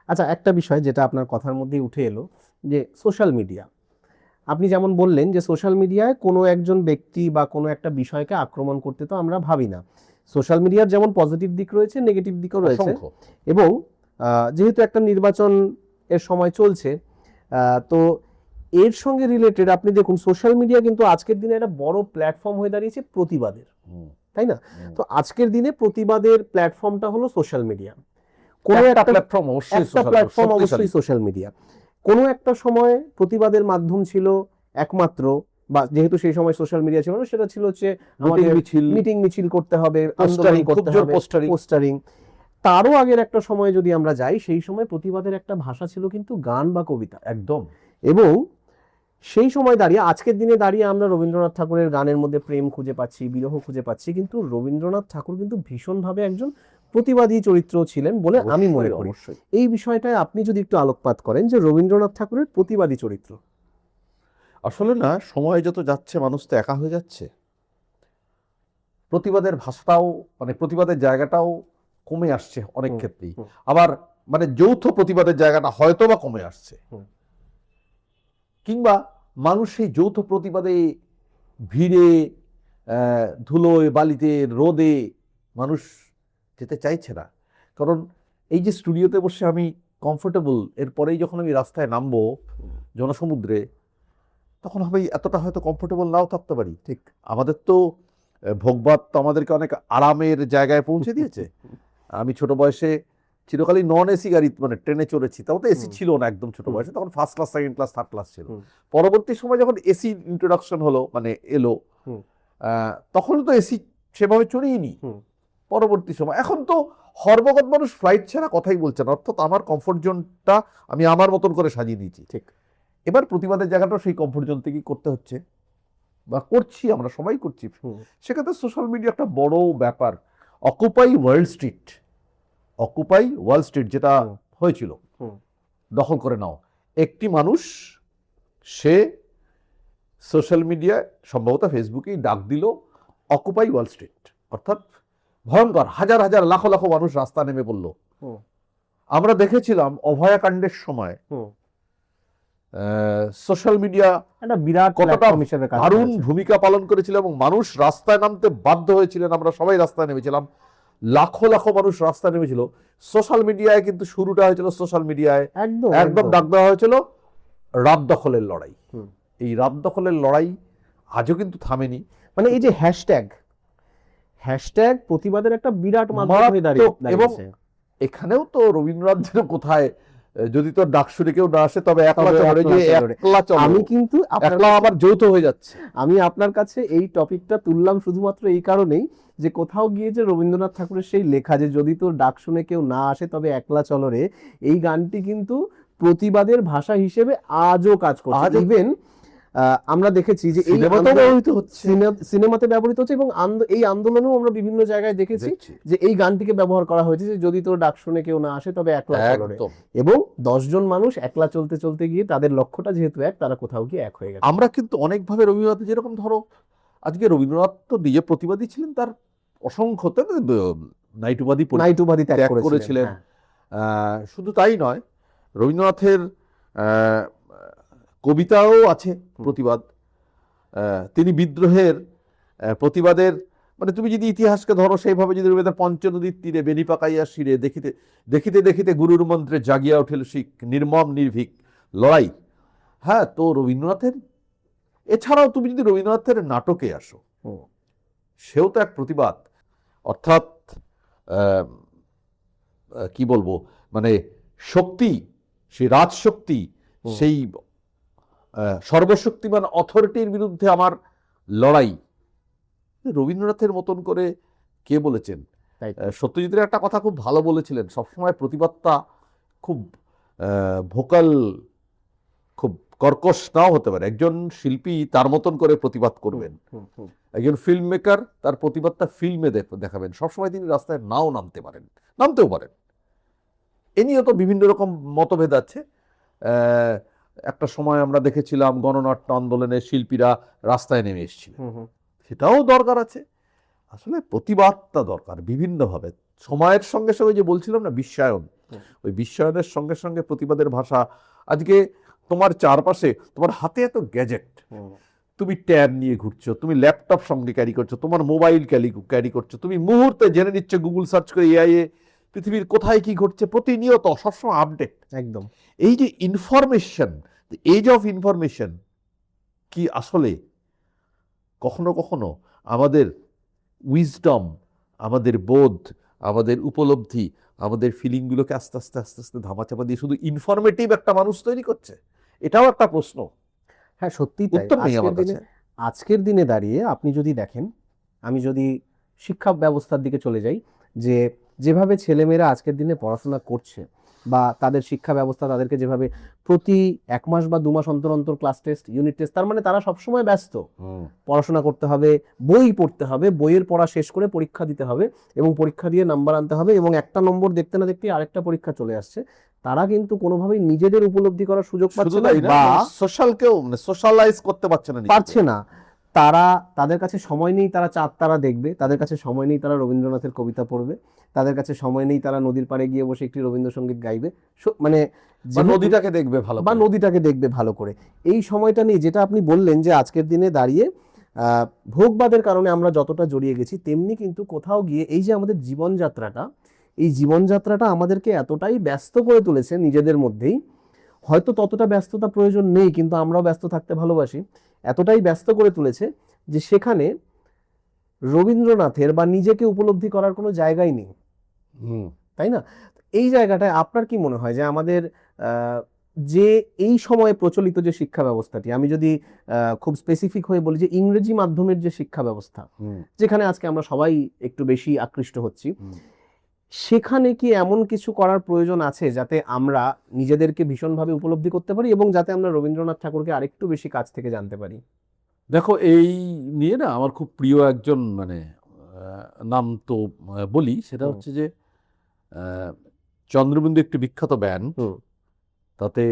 আচ্ছা, একটা বিষয় যেটা আপনার কথার মধ্যেই উঠে এলো, যে সোশ্যাল মিডিয়া। আপনি যেমন বললেন যে সোশ্যাল মিডিয়ায় কোনো একজন ব্যক্তি বা কোনো একটা বিষয়কে আক্রমণ করতে তো আমরা ভাবি না। সোশ্যাল মিডিয়ার যেমন পজিটিভ দিক রয়েছে, নেগেটিভ দিকও রয়েছে। এবং যেহেতু একটা নির্বাচন এর সময় চলছে, তো এর সঙ্গে রিলেটেড আপনি দেখুন, সোশ্যাল মিডিয়া কিন্তু আজকের দিনে একটা বড় প্ল্যাটফর্ম হয়ে দাঁড়িয়েছে প্রতিবাদের, তাই না? তো আজকের দিনে প্রতিবাদের প্ল্যাটফর্মটা হলো সোশ্যাল মিডিয়া। কোনো একটা প্ল্যাটফর্ম অবশ্যই সোশ্যাল মিডিয়া। কোনো একটা সময় প্রতিবাদের মাধ্যম ছিল একমাত্র, বা যেহেতু সেই সময় সোশ্যাল মিডিয়া ছিল না, সেটা ছিল হচ্ছে আমাদের মিটিং মিছিল করতে হবে, আন্দোলন করতে হবে, পোস্টারিং। তারও আগের একটা সময় যদি আমরা যাই, সেই সময় প্রতিবাদের একটা ভাষা ছিল কিন্তু গান বা কবিতা, একদম। এবং সেই সময় দাঁড়িয়ে, আজকের দিনে দাঁড়িয়ে আমরা রবীন্দ্রনাথ ঠাকুরের গানের মধ্যে প্রেম খুঁজে পাচ্ছি, বিরহ খুঁজে পাচ্ছি, কিন্তু রবীন্দ্রনাথ ঠাকুর কিন্তু ভীষণভাবে একজন প্রতিবাদী চরিত্র ছিলেন বলে আমি মনে করি। এই বিষয়টায় আপনি যদি একটু আলোকপাত করেন, যে রবীন্দ্রনাথ ঠাকুরের প্রতিবাদী চরিত্র। আসলে না, সময় যত যাচ্ছে মানুষ তো একা হয়ে যাচ্ছে, প্রতিবাদের ভাষাটাও, মানে প্রতিবাদের জায়গাটাও কমে আসছে অনেক ক্ষেত্রেই। আবার মানে যৌথ প্রতিবাদের জায়গাটা হয়তো বা কমে আসছে, কিংবা মানুষ সেই যৌথ প্রতিবাদে ভিড়ে, ধুলোয়, বালিতে, রোদে মানুষ যেতে চাইছে না। কারণ এই যে স্টুডিওতে বসে আমি কমফোর্টেবল, এরপরেই যখন আমি রাস্তায় নামবো জনসমুদ্রে, তখন হবে এতটা হয়তো কমফোর্টেবল নাও থাকতে পারি। ঠিক, আমাদের তো ভোগবাদ তো আমাদেরকে অনেক আরামের জায়গায় পৌঁছে দিয়েছে। আমি ছোট বয়সে চিরকালই নন এসি গাড়ি, মানে ট্রেনে চড়েছি, তাও তো এসি ছিল না একদম ছোট বয়সে, তখন first class, second class, third class ছিল। পরবর্তী সময় যখন এসি ইন্ট্রোডাকশন হলো, মানে এলো, তখন তো এসি সেভাবে চড়িনি পরবর্তী সময়। এখন তো হরবগত মানুষ ফ্লাইট ছাড়া কথাই বলছে না, অর্থাৎ আমার কমফোর্ট জোনটা আমি আমার মতন করে সাজিয়ে দিয়েছি। ঠিক, এবার প্রতিবাদের জায়গাটাও সেই কমফোর্ট জোন থেকেই করতে হচ্ছে, বা করছি, আমরা সবাই করছি। সেক্ষেত্রে সোশ্যাল মিডিয়া একটা বড় ব্যাপার। Occupy world street, occupy Wall Street যেটা হয়েছিল, দখল করে নাও, একটি মানুষ সে সোশ্যাল মিডিয়ায়, সম্ভবত ফেসবুকেই ডাক দিল অকুপাই ওয়াল স্ট্রিট, অর্থাৎ ভয়ঙ্কর, হাজার হাজার লাখো লাখো মানুষ রাস্তা নেমে পড়ল। আমরা দেখেছিলাম অভয়াকাণ্ডের সময় সোশ্যাল মিডিয়া একটা বিরাট কতটা দারুণ ভূমিকা পালন করেছিল, এবং মানুষ রাস্তায় নামতে বাধ্য হয়েছিলেন। আমরা সবাই রাস্তায় নেমেছিলাম, লাখো লাখো মানুষ রাস্তায় নেমেছিল। সোশ্যাল মিডিয়ায় কিন্তু শুরুটা হয়েছিল, সোশ্যাল মিডিয়ায় একদম ডাক দেওয়া হয়েছিল রাত দখলের লড়াই। এই রাত দখলের লড়াই আজও কিন্তু থামেনি। মানে এই যে হ্যাশট্যাগ প্রতিবাদের একটা বিরাট মাধ্যম হয়ে দাঁড়িয়েছে। এবং এখানেও তো রবীন্দ্রনাথ যেন কোথায়, যদি তোর ডাক শুনে কেউ না আসে তবে একলা চলো, আমি কিন্তু আবার যৌথ হয়ে যাচ্ছে। আমি আপনার কাছে এই টপিকটা তুললাম শুধুমাত্র এই কারণেই, যে কোথাও গিয়ে যে রবীন্দ্রনাথ ঠাকুরের সেই লেখা, যে যদি তোর ডাক শুনে কেউ না আসে তবে একলা চলো রে, এই গানটি কিন্তু প্রতিবাদের ভাষা হিসেবে আজও কাজ করছে। ইভেন আমরা দেখেছি যে এই সিনেমাতেও ব্যবহৃত হচ্ছে। সিনেমাতে ব্যবহৃত হচ্ছে এবং এই আন্দোলনেও আমরা বিভিন্ন জায়গায় দেখেছি দেখছি। যে এই গানটিকে ব্যবহার করা হয়েছে যে যদি তোর ডাক শুনে কেউ না আসে তবে একলা চলো রে। একদম। এবং 10 জন মানুষ একলা চলতে চলতে গিয়ে তাদের লক্ষ্যটা যেহেতু এক, তারা কোথাও গিয়ে এক হয়ে গেছে। আমরা কিন্তু অনেকভাবে রবীন্দ্রনাথ, যেরকম ধরো আজকে রবীন্দ্রনাথ তো নিজে প্রতিবাদী ছিলেন, তার অসংখ্য নাইট উপাধি নাইট উপাধি ত্যাগ ত্যাগ করেছিলেন। করেছিলেন। হ্যাঁ। শুধু তাই নয়, রবীন্দ্রনাথের কবিতাও আছে প্রতিবাদ। তিনি বিদ্রোহের প্রতিবাদের, মানে তুমি যদি ইতিহাসকে ধরো সেইভাবে, যদি রবীন্দ্রনাথ পঞ্চনদীর তীরে বেনি পাকাইয়া শিরে দেখিতে দেখিতে দেখিতে গুরুর মন্ত্রে জাগিয়া উঠিল শিখ নির্মম নির্ভীক লড়াই। হ্যাঁ, তো রবীন্দ্রনাথের, এছাড়াও তুমি যদি রবীন্দ্রনাথের নাটকে আসো, সেও তো এক প্রতিবাদ। অর্থাৎ কি বলবো, মানে শক্তি, সেই রাজশক্তি, সেই সর্বশক্তিমান অথরিটির বিরুদ্ধে আমার লড়াই, রবীন্দ্রনাথের মতন করে কে বলেছেন? সত্যজিতের একটা কথা খুব ভালো বলেছিলেন, সবসময় প্রতিবাদটা খুব ভোকাল, খুব কর্কশ নাও হতে পারে। একজন শিল্পী তার মতন করে প্রতিবাদ করবেন, একজন ফিল্ম মেকার তার প্রতিবাদটা ফিল্মে দেখাবেন। সবসময় তিনি রাস্তায় নাও নামতেও পারেন। এ নিয়ে তো বিভিন্ন রকম মতভেদ আছে। একটা সময় আমরা দেখেছিলাম গণনাট্য আন্দোলনে শিল্পীরা রাস্তায় নেমে এসেছিল, সেটাও দরকার আছে। আসলে প্রতিবাদটা দরকার বিভিন্নভাবে, সময়ের সঙ্গে সঙ্গে, যে বলছিলাম না বিশ্বায়ন, ওই বিশ্বায়নের সঙ্গে সঙ্গে প্রতিবাদের ভাষা। আজকে তোমার চারপাশে, তোমার হাতে এত গ্যাজেট, তুমি ট্যাব নিয়ে ঘুরছো, তুমি ল্যাপটপ সঙ্গে ক্যারি করছো, তোমার মোবাইল ক্যারি করছো, তুমি মুহূর্তে জেনে নিচ্ছ গুগল সার্চ করে এআই এ পৃথিবীর কোথায় কি ঘটছে, প্রতিনিয়ত সবসময় আপডেট। একদম। এই যে ইনফরমেশন, এজ অফ ইনফরমেশন, কি আসলে কখনো কখনো আমাদের উইজডম, আমাদের বোধ, আমাদের উপলব্ধি, আমাদের ফিলিংগুলোকে আস্তে আস্তে আস্তে আস্তে ধামাচাপা দিয়ে শুধু ইনফরমেটিভ একটা মানুষ তৈরি করছে? এটাও একটা প্রশ্ন। হ্যাঁ, সত্যিই তাই। উত্তর নেই আমার কাছে। আজকের দিনে দাঁড়িয়ে আপনি যদি দেখেন, আমি যদি শিক্ষা ব্যবস্থার দিকে চলে যাই, যেভাবে ছেলেমেয়েরা আজকের দিনে পড়াশোনা করছে বা তাদের শিক্ষা ব্যবস্থা তাদেরকে যেভাবে প্রতি 1 মাস বা 2 মাস অন্তর অন্তর ক্লাস টেস্ট, ইউনিট টেস্ট, তার মানে তারা সবসময় ব্যস্ত। পড়াশোনা করতে হবে, বই পড়তে হবে, বইয়ের পড়া শেষ করে পরীক্ষা দিতে হবে এবং পরীক্ষা দিয়ে নাম্বার আনতে হবে এবং একটা নম্বর দেখতে না দেখতেই আরেকটা পরীক্ষা চলে আসছে। তারা কিন্তু কোনোভাবেই নিজেদের উপলব্ধি করার সুযোগ পাচ্ছে না বা সোশ্যালকেও সোশ্যালাইজ করতে পারছে না। তাদের কাছে সময় নেই তারা চাঁদ তারা দেখবে, তাদের কাছে সময় নেই তারা রবীন্দ্রনাথের কবিতা পড়বে, তাদের কাছে সময় নেই তারা নদীর পাড়ে গিয়ে বসে একটি রবীন্দ্রসঙ্গীত গাইবে, মানে নদীটাকে দেখবে ভালো করে। এই সময়টা নেই। যেটা আপনি বললেন যে আজকের দিনে দাঁড়িয়ে ভোগবাদের কারণে আমরা যতটা জড়িয়ে গেছি, তেমনি কিন্তু কোথাও গিয়ে এই যে আমাদের জীবনযাত্রাটা আমাদেরকে এতটাই ব্যস্ত করে তুলেছে নিজেদের মধ্যেই, হয়তো ততটা ব্যস্ততা প্রয়োজন নেই, কিন্তু আমরাও ব্যস্ত থাকতে ভালোবাসি, এতটাই ব্যস্ত করে তুলেছে যে সেখানে রবীন্দ্রনাথের বা নিজেকে উপলব্ধি করার কোনো জায়গাই নেই, তাই না? এই জায়গাটায় আপনার কি মনে হয় যে আমাদের যে এই সময়ে প্রচলিত যে শিক্ষা ব্যবস্থাটি, আমি যদি খুব স্পেসিফিক হয়ে বলি যে ইংরেজি মাধ্যমের যে শিক্ষা ব্যবস্থা, যেখানে আজকে আমরা সবাই একটু বেশি আকৃষ্ট হচ্ছি, সেখানে কি এমন কিছু করার প্রয়োজন আছে যাতে আমরা নিজেদেরকে ভীষণভাবে উপলব্ধি করতে পারি এবং যাতে আমরা রবীন্দ্রনাথ ঠাকুরকে আরেকটু বেশি কাছ থেকে জানতে পারি? দেখো, এই নিয়ে না আমার খুব প্রিয় একজন, মানে নাম তো বলি, সেটা হচ্ছে যে চন্দ্রবিন্দু একটি বিখ্যাত ব্যান্ড, তাতে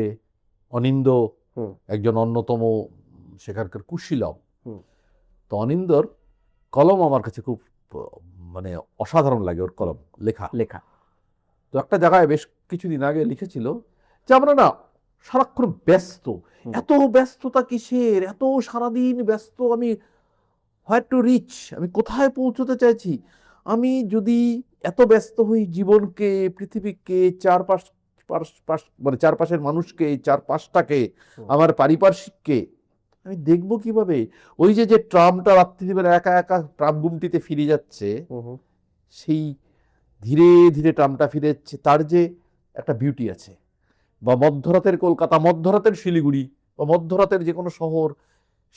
অনিন্দ একজন অন্যতম সেখানকার কুশীলব। তো অনিন্দর কলম আমার কাছে খুব মানে অসাধারণ লাগে, ওর কলম লেখা। তো একটা জায়গায় বেশ কিছুদিন আগে লিখেছিল যে আমরা না সারাক্ষণ ব্যস্ত, এত ব্যস্ততা কিসের, এত সারাদিন ব্যস্ত, আমি হোয়ার টু রিচ, আমি কোথায় পৌঁছতে চাইছি, আমি যদি এত ব্যস্ত হই জীবনকে, পৃথিবীকে, মানে চারপাশের মানুষকে, চারপাশটাকে, আমার পারিপার্শ্বিককে আমি দেখবো কিভাবে? ওই যে ট্রামটা রাত্রিবেলা একা একা ট্রাম গুমটিতে ফিরে যাচ্ছে, সেই ধীরে ধীরে ট্রামটা ফিরে যাচ্ছে, তার যে একটা বিউটি আছে। বা মধ্যরাতের কলকাতা, মধ্যরাতের শিলিগুড়ি, বা মধ্যরাতের যে কোনো শহর,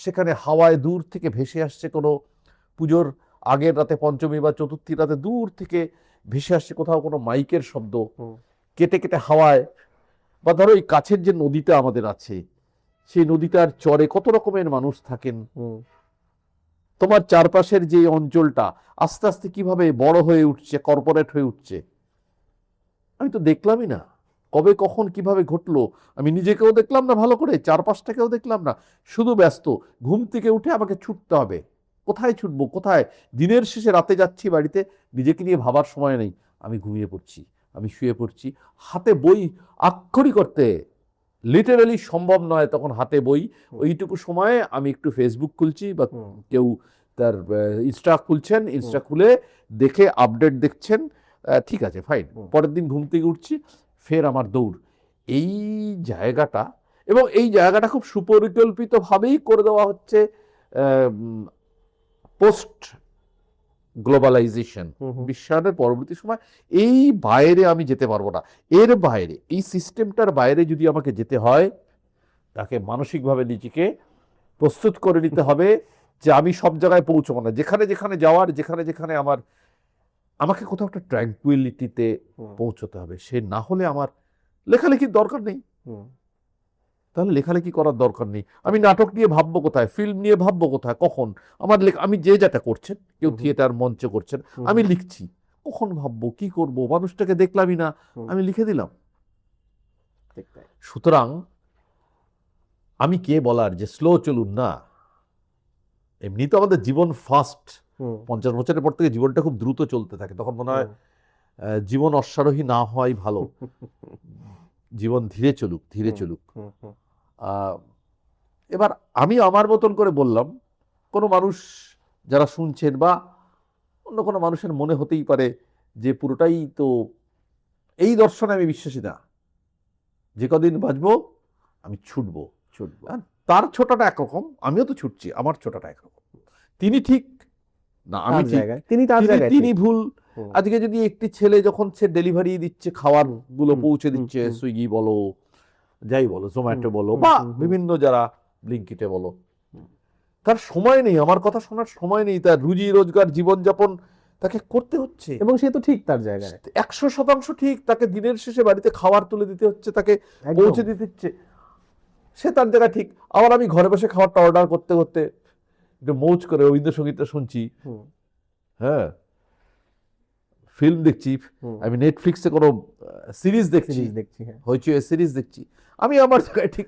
সেখানে হাওয়ায় দূর থেকে ভেসে আসছে কোনো পুজোর আগের রাতে, পঞ্চমী বা চতুর্থী রাতে দূর থেকে ভেসে আসছে কোথাও কোনো মাইকের শব্দ, কেটে কেটে হাওয়ায়। বা ধরো এই কাছের যে নদীটা আমাদের আছে, সেই নদীটার চরে কত রকমের মানুষ থাকেন, হুম, তোমার চারপাশের যে অঞ্চলটা আস্তে আস্তে কিভাবে বড় হয়ে উঠছে, কর্পোরেট হয়ে উঠছে, আমি তো দেখলামই না। কবে কখন কিভাবে ঘটলো আমি নিজেকেও দেখলাম না ভালো করে, চারপাশটাকেও দেখলাম না, শুধু ব্যস্ত। ঘুম থেকে উঠে আমাকে ছুটতে হবে। কোথায় ছুটবো, কোথায়? দিনের শেষে রাতে যাচ্ছি বাড়িতে, নিজেকে নিয়ে ভাবার সময় নেই। আমি ঘুমিয়ে পড়ছি, আমি শুয়ে পড়ছি। হাতে বই আক্ষরিক করতে লিটারালি সম্ভব নয় তখন হাতে বই। ওইটুকু সময়ে আমি একটু ফেসবুক খুলছি, বা হুম, কেউ তার ইনস্টা খুলছেন, ইনস্টা খুলে দেখে আপডেট দেখছেন, ঠিক আছে ফাইন। পরের দিন ঘুম থেকে উঠছি, ফের আমার দৌড়। এই জায়গাটা, এবং এই জায়গাটা খুব সুপরিকল্পিতভাবেই করে দেওয়া হচ্ছে পোস্ট গ্লোবালাইজেশন, হুম, হুম, বিশ্বায়নের পরবর্তী সময়। এই বাইরে আমি যেতে পারবো না, এর বাইরে, এই সিস্টেমটার বাইরে যদি আমাকে যেতে হয়, তাকে মানসিকভাবে নিজেকে প্রস্তুত করে নিতে হবে যে আমি সব জায়গায় পৌঁছবো না। যেখানে যেখানে যাওয়ার, যেখানে যেখানে আমাকে কোথাও একটা ট্র্যাঙ্কুইলিটিতে হুম, পৌঁছতে হবে। সে না হলে আমার লেখালেখির দরকার নেই। হুম, তাহলে লেখালেখি করার দরকার নেই। আমি নাটক নিয়ে ভাববো কোথায়, ফিল্ম নিয়ে ভাববো কোথায়, কখন? আমার আমি যে যেটা করছেন, কেউ থিয়েটার মঞ্চে করছেন, আমি লিখছি, কখন ভাববো, কি করব? মানুষটাকে দেখলামই না, আমি লিখে দিলাম। ঠিক তাই। সুতরাং আমি কে বলার যে স্লো চলুন না? এমনি তো আমাদের জীবন ফাস্ট। হুম, 50 বছরের পর থেকে জীবনটা খুব দ্রুত চলতে থাকে, তখন মনে হয় জীবন অশ্বারোহী না হওয়াই ভালো। জীবন ধীরে চলুক, ধীরে চলুক। হুম, হুম, আহ, এবার আমি আমার মতন করে বললাম, কোনো মানুষ যারা শুনছেন, বা অন্য কোনো মানুষের মনে হতেই পারে যে পুরোটাই তো এই দর্শনে আমি বিশ্বাসী না। যে কদিন বাঁচবো আমি ছুটবো। ছুটবো। আর তার ছোটাটা একরকম, আমিও তো ছুটছি, আমার ছোটাটা একরকম। তিনি ঠিক না, আমি তার ঠিক, জায়গায় তিনি, তার তিনি জায়গায় তিনি ঠিক। ভুল। হুম, আজকে যদি একটি ছেলে যখন সে ডেলিভারি দিচ্ছে, খাবার গুলো হুম, পৌঁছে হুম, দিচ্ছে, হুম, সুইগি বলো, যাই বলো, জোম্যাটো বলো, হুম, বা হুম, হুম, বিভিন্ন যারা ব্লিঙ্কিটে বলো, তার সময় নেই আমার কথা শোনার, সময় নেই। তার রুজি রোজগার, জীবনযাপন তাকে করতে হচ্ছে। এবং সে তো ঠিক তার জায়গায়। 100% ঠিক। তাকে দিনের শেষে বাড়িতে খাবার তুলে দিতে হচ্ছে, তাকে একদম। পৌঁছে দিতে হচ্ছে, সে তার জায়গায় ঠিক। আবার আমি ঘরে বসে খাবারটা অর্ডার করতে করতে একটু মৌজ করে রবীন্দ্রসঙ্গীতটা শুনছি, হুম, হ্যাঁ, ফিল্ম দেখছি, হুম, আমি নেটফ্লিক্সে কোনো সিরিজ দেখছি, সিরিজ দেখছি, হ্যাঁ। হইচই সিরিজ দেখছি, আমি আমার জায়গায় ঠিক।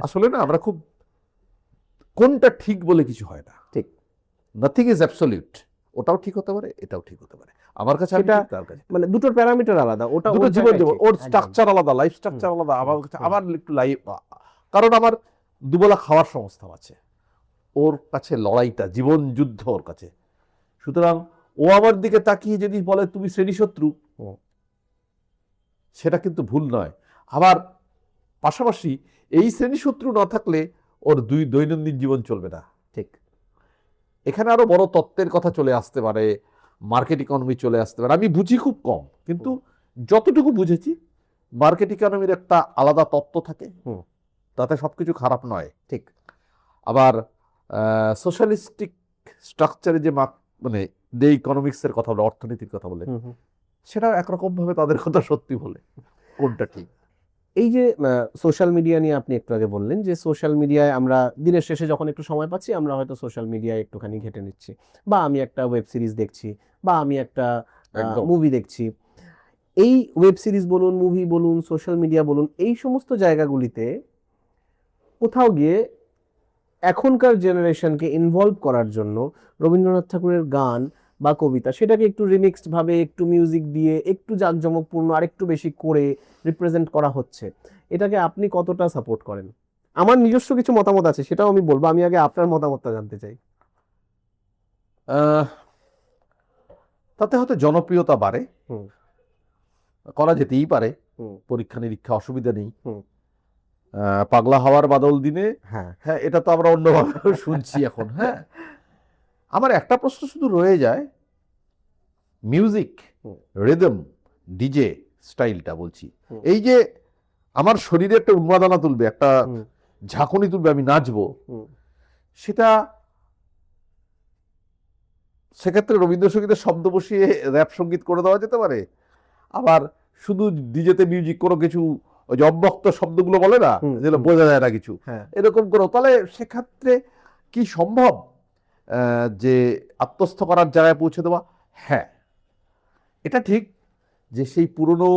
আসলে না, আমরা খুব, কোনটা ঠিক বলে কিছু হয় না, ঠিক। Nothing is absolute. ওটাও ঠিক হতে পারে, এটাও ঠিক হতে পারে। আমার কাছে আমি সেটা ঠিক, তার কাছে মানে দুটোর প্যারামিটার আলাদা, ওটা দুটো ওর জীবন জায়গায় জীবন, ঠিক, ওর একদম। স্ট্রাকচার আলাদা, লাইফ স্ট্রাকচার আলাদা। আমার কাছে, আমার একটু লাইফ, কারণ আমার দুবেলা খাওয়ার সংস্থা আছে, ওর কাছে লড়াইটা জীবন যুদ্ধ ওর কাছে। সুতরাং ও আমার দিকে তাকিয়ে যদি বলে তুমি শ্রেণীশত্রু, হুম, সেটা কিন্তু ভুল নয়। আবার পাশাপাশি এই শ্রেণীশত্রু না থাকলে ওর দৈনন্দিন জীবন চলবে না। ঠিক। এখানে আরো বড় তত্ত্বের কথা চলে আসতে পারে, মার্কেট ইকোনমি চলে আসতে পারে। আমি বুঝি খুব কম, কিন্তু যতটুকু বুঝেছি, মার্কেট ইকোনমির একটা আলাদা তত্ত্ব থাকে, হুম, তাতে সবকিছু খারাপ নয়। ঠিক। আবার সোশ্যালিস্টিক স্ট্রাকচারে যে মানে যে ইকোনমিক্সের কথা বলে, অর্থনীতির কথা বলে, হুম, হুম। সেটাও একরকম ভাবে তাদের কথা সত্যি বলে। কোনটা ঠিক? এই যে সোশ্যাল মিডিয়া নিয়ে আপনি একটু আগে বললেন যে সোশ্যাল মিডিয়ায় আমরা দিনের শেষে যখন একটু সময় পাচ্ছি, আমরা হয়তো সোশ্যাল মিডিয়ায় একটুখানি ঘেঁটে নিচ্ছি, বা আমি একটা ওয়েব সিরিজ দেখছি, বা আমি একটা একদম। মুভি দেখছি। এই ওয়েব সিরিজ বলুন, মুভি বলুন, সোশ্যাল মিডিয়া বলুন, এই সমস্ত জায়গাগুলিতে কোথাও গিয়ে এখনকার জেনারেশনকে ইনভলভ করার জন্য রবীন্দ্রনাথ ঠাকুরের গান বা কবিতা, সেটাকে একটু রিমিক্সড ভাবে, একটু মিউজিক দিয়ে, একটু জাঁকজমকপূর্ণ আর একটু বেশি করে রিপ্রেজেন্ট করা হচ্ছে। এটাকে আপনি কতটা সাপোর্ট করেন? আমার নিজস্ব কিছু মতামত আছে, সেটাও আমি বলবো। আমি আগে আপনার মতামতটা জানতে চাই। আহ, তাতে হয়তো জনপ্রিয়তা বাড়ে, হুম, করা যেতেই পারে, হুম, পরীক্ষা নিরীক্ষা, অসুবিধা নেই। হুম। পাগলা হাওয়ার বাদল দিনে, হ্যাঁ। হ্যাঁ, এটা তো আমরা অন্যভাবে শুনছি এখন। হ্যাঁ, আমার একটা প্রশ্ন শুধু রয়ে যায়, মিউজিক, হুম, রিদম, ডিজে স্টাইলটা বলছি, হুম, এই যে আমার শরীরে একটা উন্মাদনা তুলবে, একটা হুম, ঝাঁকুনি তুলবে, আমি নাচবো, হুম, সেটা সেক্ষেত্রে রবীন্দ্রসঙ্গীতের শব্দ বসিয়ে র‍্যাপ সঙ্গীত করে দেওয়া যেতে পারে। আবার শুধু ডিজেতে মিউজিক, কোনো কিছু ওই যে অব্যক্ত শব্দগুলো বলে না, হুম, যেগুলো হুম। বোঝা যায় না কিছু, হ্যাঁ, এরকম করো, তাহলে সেক্ষেত্রে কি সম্ভব যে আত্মস্থ করার জায়গায় পৌঁছে দেওয়া? হ্যাঁ, এটা ঠিক যে সেই পুরনো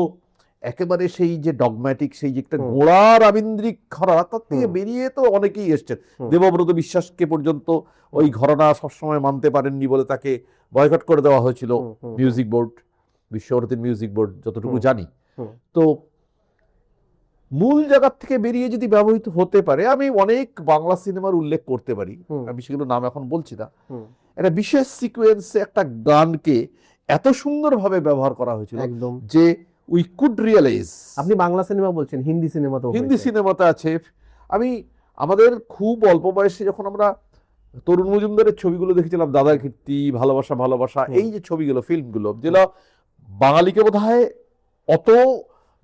একেবারে সেই যে ডগম্যাটিক, সেই যে একটা হুম। গোড়া রবীন্দ্রিক ঘরানা, তার থেকে হুম। বেরিয়ে তো অনেকেই এসছেন। হুম। দেবব্রত বিশ্বাসকে পর্যন্ত ওই ঘরানা সবসময় মানতে পারেননি বলে তাকে বয়কট করে দেওয়া হয়েছিল হুম, হুম, মিউজিক বোর্ড, বিশ্বভারতীর মিউজিক বোর্ড, যতটুকু হুম। জানি। হুম। তো মূল জায়গার থেকে বেরিয়ে যদি ব্যবহৃত হতে পারে, আমি অনেক বাংলা সিনেমার উল্লেখ করতে পারি, হুম। আমি সেগুলো নাম এখন বলছি না। হুম। একটা বিশেষ সিকোয়েন্সে একটা গানকে এত সুন্দরভাবে ব্যবহার করা হয়েছিল একদম। যে উই কুড রিয়েলাইজ। আপনি বাংলা সিনেমা বলছেন, হিন্দি সিনেমাতেও হিন্দি হয়েছে। সিনেমাতে আছে। আমি আমাদের খুব অল্প বয়সে যখন আমরা তরুণ মজুমদারের ছবিগুলো দেখেছিলাম, দাদা কীর্তি, ভালোবাসা ভালোবাসা, হুম। এই যে ছবিগুলো, ফিল্মগুলো, যেগুলো বাঙালিকে বোধহয় অত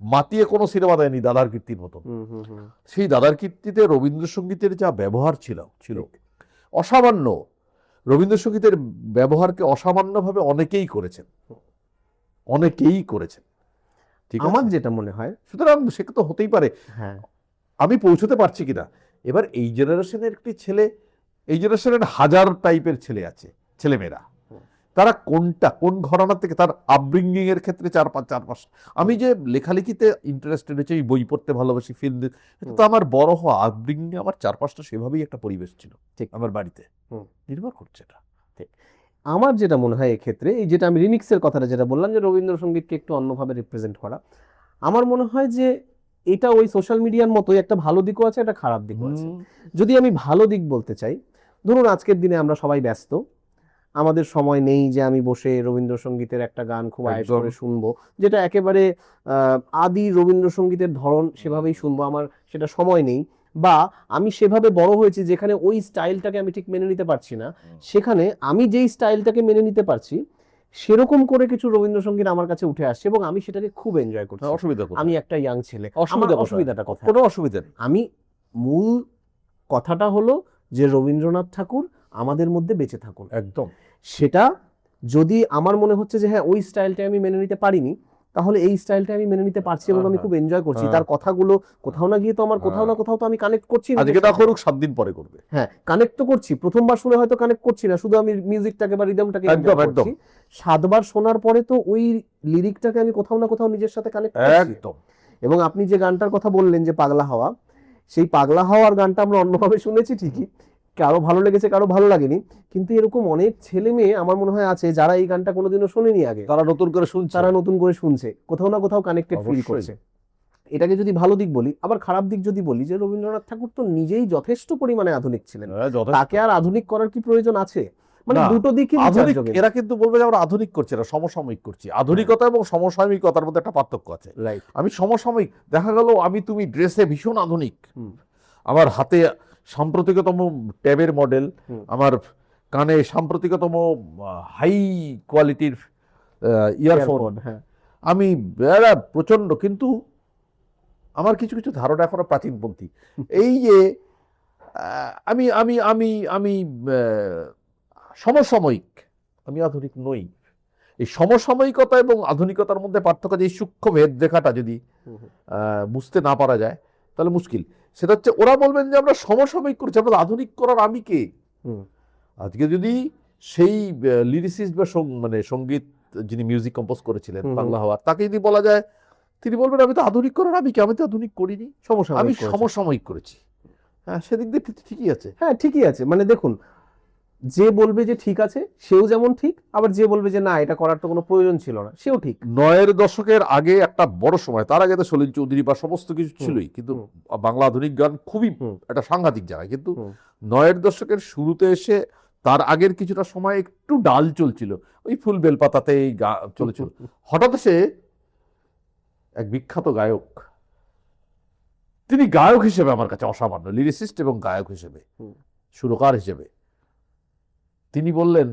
মাতিয়ে কোনো সিনেমা দেয়নি দাদার কীর্তির মতো। হুম, হুম, হুম। সেই দাদার কীর্তিতে রবীন্দ্রসঙ্গীতের যা ব্যবহার ছিল অসামান্য। রবীন্দ্রসঙ্গীতের ব্যবহারকে অসামান্যভাবে অনেকেই করেছেন, অনেকেই করেছেন। ঠিক আমার আছে, যেটা মনে হয়, সুতরাং সে তো হতেই পারে। হ্যাঁ, আমি পৌঁছতে পারছি কিনা, এবার এই জেনারেশনের একটি ছেলে, এই জেনারেশনের হাজার টাইপের ছেলে আছে, ছেলেমেয়েরা, তারা কোন ঘরানা থেকে, তার আপব্রিঙ্গিং এর ক্ষেত্রে চার পাঁচ। আমি যে লেখালেখিতে ইন্টারেস্টেড হচ্ছে, এই বই পড়তে ভালোবাসি, ফিল্ম, তো আমার বড় হওয়া আপব্রিঙ্গিং, আমার চারপাশটা সেভাবেই একটা পরিবেশ ছিল ঠিক আমার বাড়িতে। নির্ভর করছে এটা। আমার যেটা মনে হয় এক্ষেত্রে, এই যেটা আমি রিমিক্সের কথাটা যেটা বললাম, যে রবীন্দ্রসঙ্গীতকে একটু অন্যভাবে রিপ্রেজেন্ট করা, আমার মনে হয় যে এটা ওই সোশ্যাল মিডিয়ার মতোই একটা ভালো দিকও আছে, একটা খারাপ দিকও আছে। যদি আমি ভালো দিক বলতে চাই, ধরুন আজকের দিনে আমরা সবাই ব্যস্ত, আমাদের সময় নেই যে আমি বসে রবীন্দ্রসঙ্গীতের একটা গান খুব আয়েশ একদম। করে শুনবো, যেটা একেবারে আদি রবীন্দ্রসঙ্গীতের ধরন, সেভাবেই শুনবো, আমার সেটা সময় নেই। বা আমি সেভাবে বড় হয়েছি যেখানে ওই স্টাইলটাকে আমি ঠিক মেনে নিতে পারছি না, সেখানে আমি যেই স্টাইলটাকে মেনে নিতে পারছি সেরকম করে কিছু রবীন্দ্রসঙ্গীত আমার কাছে উঠে আসছে এবং আমি সেটাকে খুব এনজয় করছি। অসুবিধা কোথায়? আমি একটা ইয়াং ছেলে, আমার অসুবিধা কোথায়? অসুবিধাটা কোথায়? কোনো অসুবিধা নেই। আমি মূল কথাটা হলো যে রবীন্দ্রনাথ ঠাকুর আমাদের মধ্যে বেঁচে থাকুন। একদম। সেটা যদি আমার মনে হচ্ছে যে হ্যাঁ ওই স্টাইলটা আমি মেনে নিতে পারিনি, তাহলে এই স্টাইলটা আমি মেনে নিতে পারছি এবং আমি খুব এনজয় করছি। তার কথাগুলো কোথাও না গিয়ে তো আমার কোথাও না কোথাও তো আমি কানেক্ট করছি। আজকে না করুক, 7 দিন পরে করবে। হ্যাঁ, কানেক্ট তো করছি। প্রথমবার শুনে হয়তো কানেক্ট করছি না, শুধু আমি মিউজিকটাকে বা রিদমটাকে এনজয় করছি। 7বার শোনার পরে তো ওই লিরিকটাকে আমি কোথাও না কোথাও নিজের সাথে কানেক্ট করছি। একদম। এবং আপনি যে গানটার কথা বললেন যে পাগলা হাওয়া, সেই পাগলা হাওয়ার গানটা আমরা অন্যভাবে শুনেছি ঠিকই, কারো ভালো লেগেছে কারো ভালো লাগেনি, কিন্তু এরকম অনেক ছেলে মেয়ে আমার মনে হয় আছে যারা এই গানটা কোনোদিনও শোনেনি আগে, তারা নতুন করে শুনছে, তারা নতুন করে শুনছে, কোথাও না কোথাও কানেক্টেড ফিল অবশ্যই। করছে। এটাকে যদি ভালো দিক বলি, আবার খারাপ দিক যদি বলি, যে রবীন্দ্রনাথ ঠাকুর তো নিজেই যথেষ্ট পরিমাণে আধুনিক ছিলেন, তাকে আর আধুনিক করার কি প্রয়োজন আছে? মানে না, দুটো দিকই আধুনিক, বিচার্য। এরা কিন্তু বলবে যে আমরা আধুনিক করছি না, সমসাময়িক করছি। আধুনিকতা এবং সমসাময়িকতার মধ্যে একটা পার্থক্য আছে। রাইট। আমি সমসাময়িক, দেখা গেল আমি তুমি ড্রেসে ভীষণ আধুনিক, আমার হাতে সাম্প্রতিকতম ট্যাবের মডেল, আমার কানে সাম্প্রতিকতম হাই কোয়ালিটির ইয়ারফোন, হ্যাঁ, আমি প্রচন্ড, কিন্তু আমার কিছু কিছু ধারণা এখনো প্রাচীনপন্থী। এই যে আমি আমি আমি আমি সমসাময়িক, আমি আধুনিক নই। এই সমসাময়িকতা এবং আধুনিকতার মধ্যে পার্থক্য, যে সূক্ষ্ম ভেদ রেখাটা যদি বুঝতে না পারা যায় তাহলে মুশকিল। সেটা হচ্ছে ওরা বলবেন যে আমরা সমসাময়িক করছি, আমরা আধুনিক করার আমি কে? আজকে যদি সেই লিরিসিস্ট বা মানে সঙ্গীত যিনি মিউজিক কম্পোজ করেছিলেন বাংলা হাওয়ার, তাকে যদি বলা যায়, তিনি বলবেন আমি তো আধুনিক করার আমি কে? আমি তো আধুনিক করিনি, আমি সমসাময়িক করেছি। হ্যাঁ, সেদিক দিয়ে ঠিকই আছে। হ্যাঁ, ঠিকই আছে। মানে দেখুন, যে বলবে যে ঠিক আছে সেও যেমন ঠিক, আবার যে বলবে যে না এটা করার তো কোনো প্রয়োজন ছিল না সেও ঠিক। 9-এর দশকের আগে একটা বড় সময়, তার আগে তো সলিল চৌধুরী বা সমস্ত কিছু ছিলই, কিন্তু বাংলা আধুনিক গান খুবই একটা সাংঘাতিক জায়গায়। কিন্তু 9-এর দশকের শুরুতে এসে তার আগের কিছুটা সময় একটু ডাল চলছিল, ওই ফুল বেলপাতাতে চলেছিল। হঠাৎ সে এক বিখ্যাত গায়ক, তিনি গায়ক হিসেবে আমার কাছে অসামান্য, লিরিসিস্ট এবং গায়ক হিসেবে, সুরকার হিসেবে তিনি বললেন,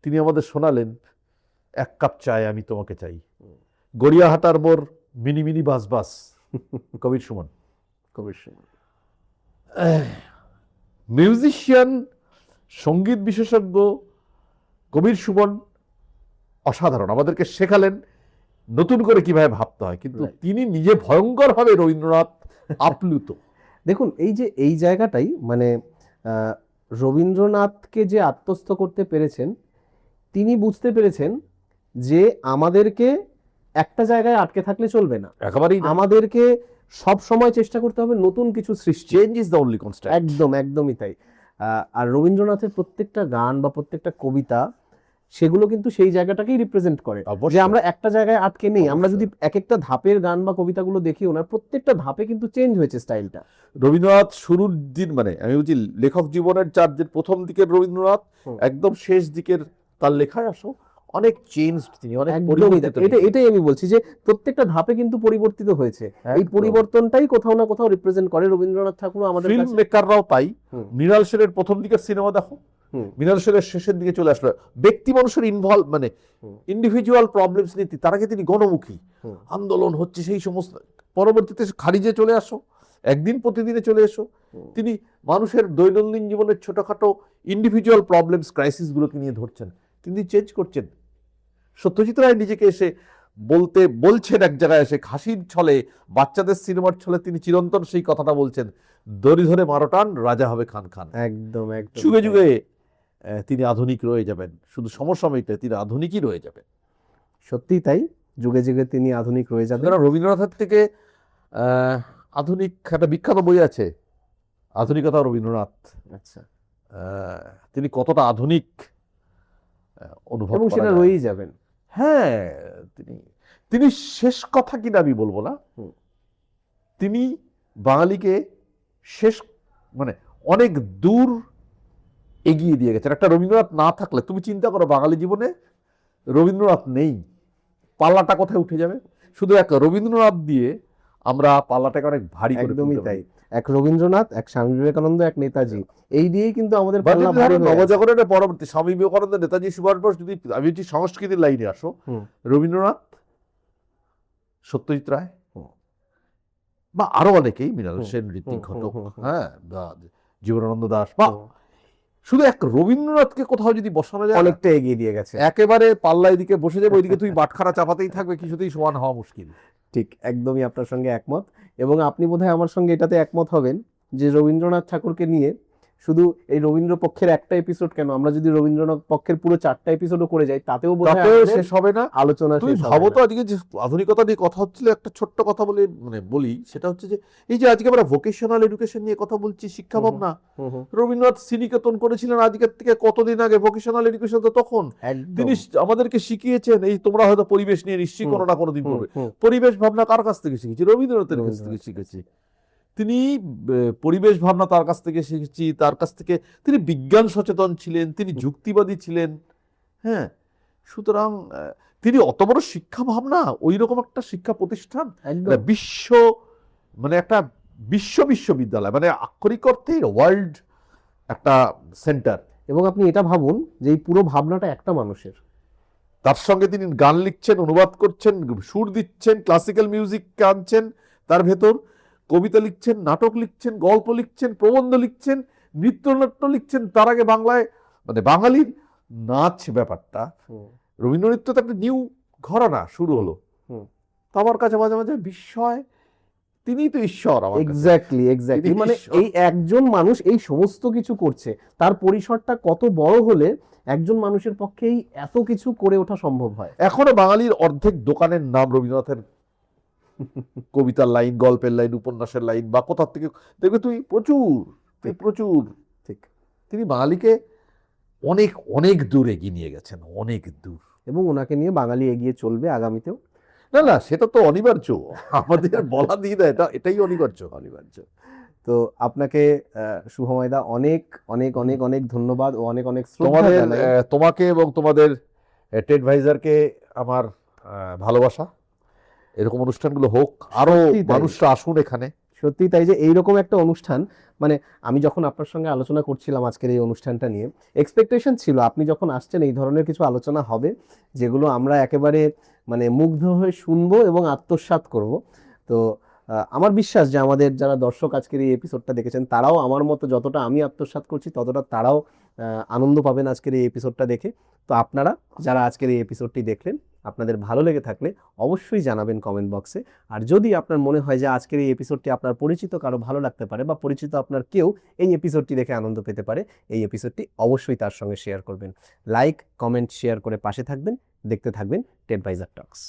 তিনি আমাদের শোনালেন, এক কাপ চায় আমি তোমাকে চাই, গড়িয়াহাটার মোর মিনি মিনি বাস বাস, কবির সুমন। মিউজিশিয়ান, সঙ্গীত বিশেষজ্ঞ কবির সুমন অসাধারণ, আমাদেরকে শেখালেন নতুন করে কিভাবে ভাবতে হয়, কিন্তু Right. তিনি নিজে ভয়ঙ্করভাবে রবীন্দ্রনাথ আপ্লুত। দেখুন এই যে এই জায়গাটাই মানে আহ, রবীন্দ্রনাথকে যে আত্মস্থ করতে পেরেছেন, তিনি বুঝতে পেরেছেন যে আমাদেরকে একটা জায়গায় আটকে থাকলে চলবে না, একেবারেই আমাদেরকে সব সময় চেষ্টা করতে হবে নতুন কিছু সৃষ্টি। Change is the only constant. একদমই তাই। আর রবীন্দ্রনাথের প্রত্যেকটা গান বা প্রত্যেকটা কবিতা সেগুলো কিন্তু সেই জায়গাটাকেই রিপ্রেজেন্ট করে, অবশ্যই। যে আমরা একটা জায়গায় আটকে নেই। আমরা অবশ্যই। যদি এক একটা ধাপের গান বা কবিতাগুলো দেখি, ওনার প্রত্যেকটা ধাপে কিন্তু চেঞ্জ হয়েছে স্টাইলটা। রবীন্দ্রনাথ শুরুর দিন মানে আমি বলছি লেখক জীবনের যে প্রথম দিকের রবীন্দ্রনাথ, হুম। একদম শেষ দিকের তার লেখায় আসো অনেক চেঞ্জ, তিনি অনেক একদমই পরিবর্তিত তাই। এটাই আমি বলছি যে প্রত্যেকটা ধাপে কিন্তু পরিবর্তিত হয়েছে। এই একদম। পরিবর্তনটাই কোথাও না কোথাও রিপ্রেজেন্ট করে রবীন্দ্রনাথ ঠাকুর আমাদের ফিল্ম কাছে। মেকাররাও তাই। হুম। মৃণাল সেনের প্রথম দিকের সিনেমা দেখো, হুম। মৃণাল সেনের শেষের দিকে চলে আসলো ব্যক্তি মানুষের ইনভলভ মানে হুম। ইন্ডিভিজুয়াল প্রবলেমস নিয়ে। তার আগে তিনি গণমুখী, হুম। আন্দোলন হচ্ছে সেই সমস্ত, পরবর্তীতে খারিজে চলে আসো, একদিন প্রতিদিনে চলে এসো। তিনি মানুষের দৈনন্দিন জীবনের ছোটখাটো ইন্ডিভিজুয়াল প্রবলেমস ক্রাইসিসগুলোকে নিয়ে ধরছেন, তিনি চেঞ্জ করছেন। সত্যজিৎ রায় নিজেকে এসে বলছেন এক জায়গায় এসে হাসির ছলে, বাচ্চাদের সিনেমার ছলে তিনি চিরন্তন সেই কথাটা বলছেন, দড়ি ধরে মারোটান রাজা হবে খান খান। একদম একদম যুগে তাই। যুগে তিনি আধুনিক রয়ে যাবেন, শুধু সমসাময়িকটা তিনি আধুনিকই রয়ে যাবেন। সত্যিই তাই, যুগে যুগে তিনি আধুনিক রয়ে যাবেন। সুতরাং রবীন্দ্রনাথের থেকে আধুনিক একটা বিখ্যাত বই আছে, আধুনিকতা রবীন্দ্রনাথ। আচ্ছা। তিনি কতটা আধুনিক অনুভব এবং করা সেটা যায়। রয়েই যাবেন। হ্যাঁ, তিনি শেষ কথা কিনা আমি বলবো না, হুম। তিনি বাঙালিকে শেষ মানে অনেক দূর এগিয়ে দিয়ে গেছেন। একটা রবীন্দ্রনাথ না থাকলে তুমি চিন্তা করো বাঙালি জীবনে রবীন্দ্রনাথ নেই, পাল্লাটা কোথায় উঠে যাবে। শুধু এক রবীন্দ্রনাথ দিয়ে আমরা পাল্লাটাকে অনেক ভারী করে একদমই তুলতে তাই। পারি। এক রবীন্দ্রনাথ, এক স্বামী বিবেকানন্দ, এক নেতাজি, এই দিয়েই কিন্তু আমাদের পাল্লা ভারী হয়ে আছে। নবজাগরণের পরবর্তী স্বামী বিবেকানন্দ, নেতাজি সুভাষ বোস, যদি আমি যদি সংস্কৃতির লাইনে আসো, হুম। রবীন্দ্রনাথ, সত্যজিৎ রায় হুম। বা আরো অনেকেই, মৃণাল হুম, সেন, ঋত্বিক হুম, ঘটক, হুম, হুম, হ্যাঁ, বা জীবনানন্দ দাশ, বা হুম। শুধু এক রবীন্দ্রনাথকে কোথাও যদি বসানো যায়, অনেকটা এগিয়ে দিয়ে গেছে। একেবারে পাল্লা এদিকে বসে যাবে, ওইদিকে তুই বাটখারা চাপাতেই থাকবে, কিছুতেই সমান হওয়া মুশকিল। ঠিক, একদমই আপনার সঙ্গে একমত। এবং আপনি বোধহয় আমার সঙ্গে এটাতে একমত হবেন যে রবীন্দ্রনাথ ঠাকুরকে নিয়ে শুধু এই রবীন্দ্র পক্ষের একটা এপিসোড কেন, আমরা যদি রবীন্দ্রনাথ পক্ষের পুরো 4টা এপিসোডও করে যাই, তাতেও বোধহয় তাতেও আমাদের শেষ হবে না। আলোচনা তুমি শেষ হবে ভাবো না। তো, আজকে যে আধুনিকতা নিয়ে কথা হচ্ছিল, একটা ছোট্ট কথা বলি, সেটা হচ্ছে যে এই যে আজকে আমরা ভোকেশনাল এডুকেশন নিয়ে কথা বলছি, শিক্ষা ভাবনা, হুম, হুম, রবীন্দ্রনাথ শ্রীনিকেতন করেছিলেন আজকের থেকে কতদিন আগে। ভোকেশনাল এডুকেশন তো তখন একদম। তিনি আমাদেরকে শিখিয়েছেন, এই তোমরা হয়তো পরিবেশ নিয়ে নিশ্চয়ই হুম, কোনো না কোনোদিন হুম, পড়বে। হুম। পরিবেশ ভাবনা কার কাছ থেকে শিখেছি? রবীন্দ্রনাথের কাছ থেকে শিখেছি। তিনি পরিবেশ ভাবনা তার কাছ থেকে শিখেছি, তার কাছ থেকে। তিনি বিজ্ঞান সচেতন ছিলেন, তিনি যুক্তিবাদী ছিলেন। হ্যাঁ, সুতরাং তিনি অত বড় শিক্ষা ভাবনা, ওই রকম একটা শিক্ষা প্রতিষ্ঠান, একদম। একটা বিশ্ববিদ্যালয়, মানে আক্ষরিক অর্থে ওয়ার্ল্ড একটা সেন্টার। এবং আপনি এটা ভাবুন যে এই পুরো ভাবনাটা একটা মানুষের। তার সঙ্গে তিনি গান লিখছেন, অনুবাদ করছেন, সুর দিচ্ছেন, ক্লাসিক্যাল মিউজিক আনছেন তার ভেতর, কবিতা লিখছেন, নাটক লিখছেন, গল্প লিখছেন, প্রবন্ধ লিখছেন, নৃত্যনাট্য লিখছেন। তার আগে বাংলায় মানে বাঙালির নাচ ব্যাপারটা, রবীন্দ্র নৃত্য তো একটা নিউ ঘরানা শুরু হলো। তো আমার কাছে মাঝে মাঝে বিস্ময়, তিনিই তো ঈশ্বর আমার কাছে। এক্স্যাক্টলি। তিনি মানে ঈশ্বর। এই একজন মানুষ এই সমস্ত কিছু করছে, তার পরিসরটা কত বড় হলে একজন মানুষের পক্ষেই এত কিছু করে ওঠা সম্ভব হয়। এখনো বাঙালির অর্ধেক দোকানের নাম রবীন্দ্রনাথের কবিতার লাইন, গল্পের লাইন, উপন্যাসের লাইন, বা কোথা থেকে দেখবে তুমি প্রচুর। ঠিক। তিনি বাঙালিকে অনেক অনেক দূর এগিয়ে নিয়ে গেছেন, অনেক দূর। এবং ওনাকে নিয়ে বাঙালি এগিয়ে চলবে আগামীতেও। না, সেটা তো অনিবার্য, আমাদের বলা দিয়ে দেয়, এটাই অনিবার্য। তো আপনাকে শুভময়দা অনেক অনেক অনেক অনেক ধন্যবাদ ও অনেক অনেক শ্রদ্ধা জানাই। তোমাকে এবং তোমাদের টেডভাইজারকে আমার ভালোবাসা। এরকম অনুষ্ঠানগুলো হোক, আরো সত্যিই তাই। মানুষরা আসুন এখানে। সত্যি তাই যে এইরকম একটা অনুষ্ঠান, মানে আমি যখন আপনার সঙ্গে আলোচনা করছিলাম আজকের এই অনুষ্ঠানটা নিয়ে, এক্সপেকটেশন ছিল আপনি যখন আসছেন এই ধরনের কিছু আলোচনা হবে যেগুলো আমরা একেবারে মানে মুগ্ধ হয়ে শুনবো এবং আত্মসাৎ করব। তো আমার বিশ্বাস যে আমাদের যারা দর্শক আজকের এই এপিসোডটা দেখেছেন তারাও আমার মতো যতটা আমি আত্মসাৎ করছি ততটা তারাও আনন্দ পাবেন আজকের এই এপিসোডটা দেখে। তো আপনারা যারা আজকের এই এপিসোডটি দেখলেন, আপনাদের ভালো লেগে থাকলে অবশ্যই জানাবেন কমেন্ট বক্সে। আর যদি আপনার মনে হয় যে আজকের এই এপিসোডটি আপনার পরিচিত কারো ভালো লাগতে পারে বা পরিচিত আপনার কেউ এই এপিসোডটি দেখে আনন্দ পেতে পারে, এই এপিসোডটি অবশ্যই তার সঙ্গে শেয়ার করবেন। লাইক, কমেন্ট, শেয়ার করে পাশে থাকবেন, দেখতে থাকবেন টেডভাইজার টক্স।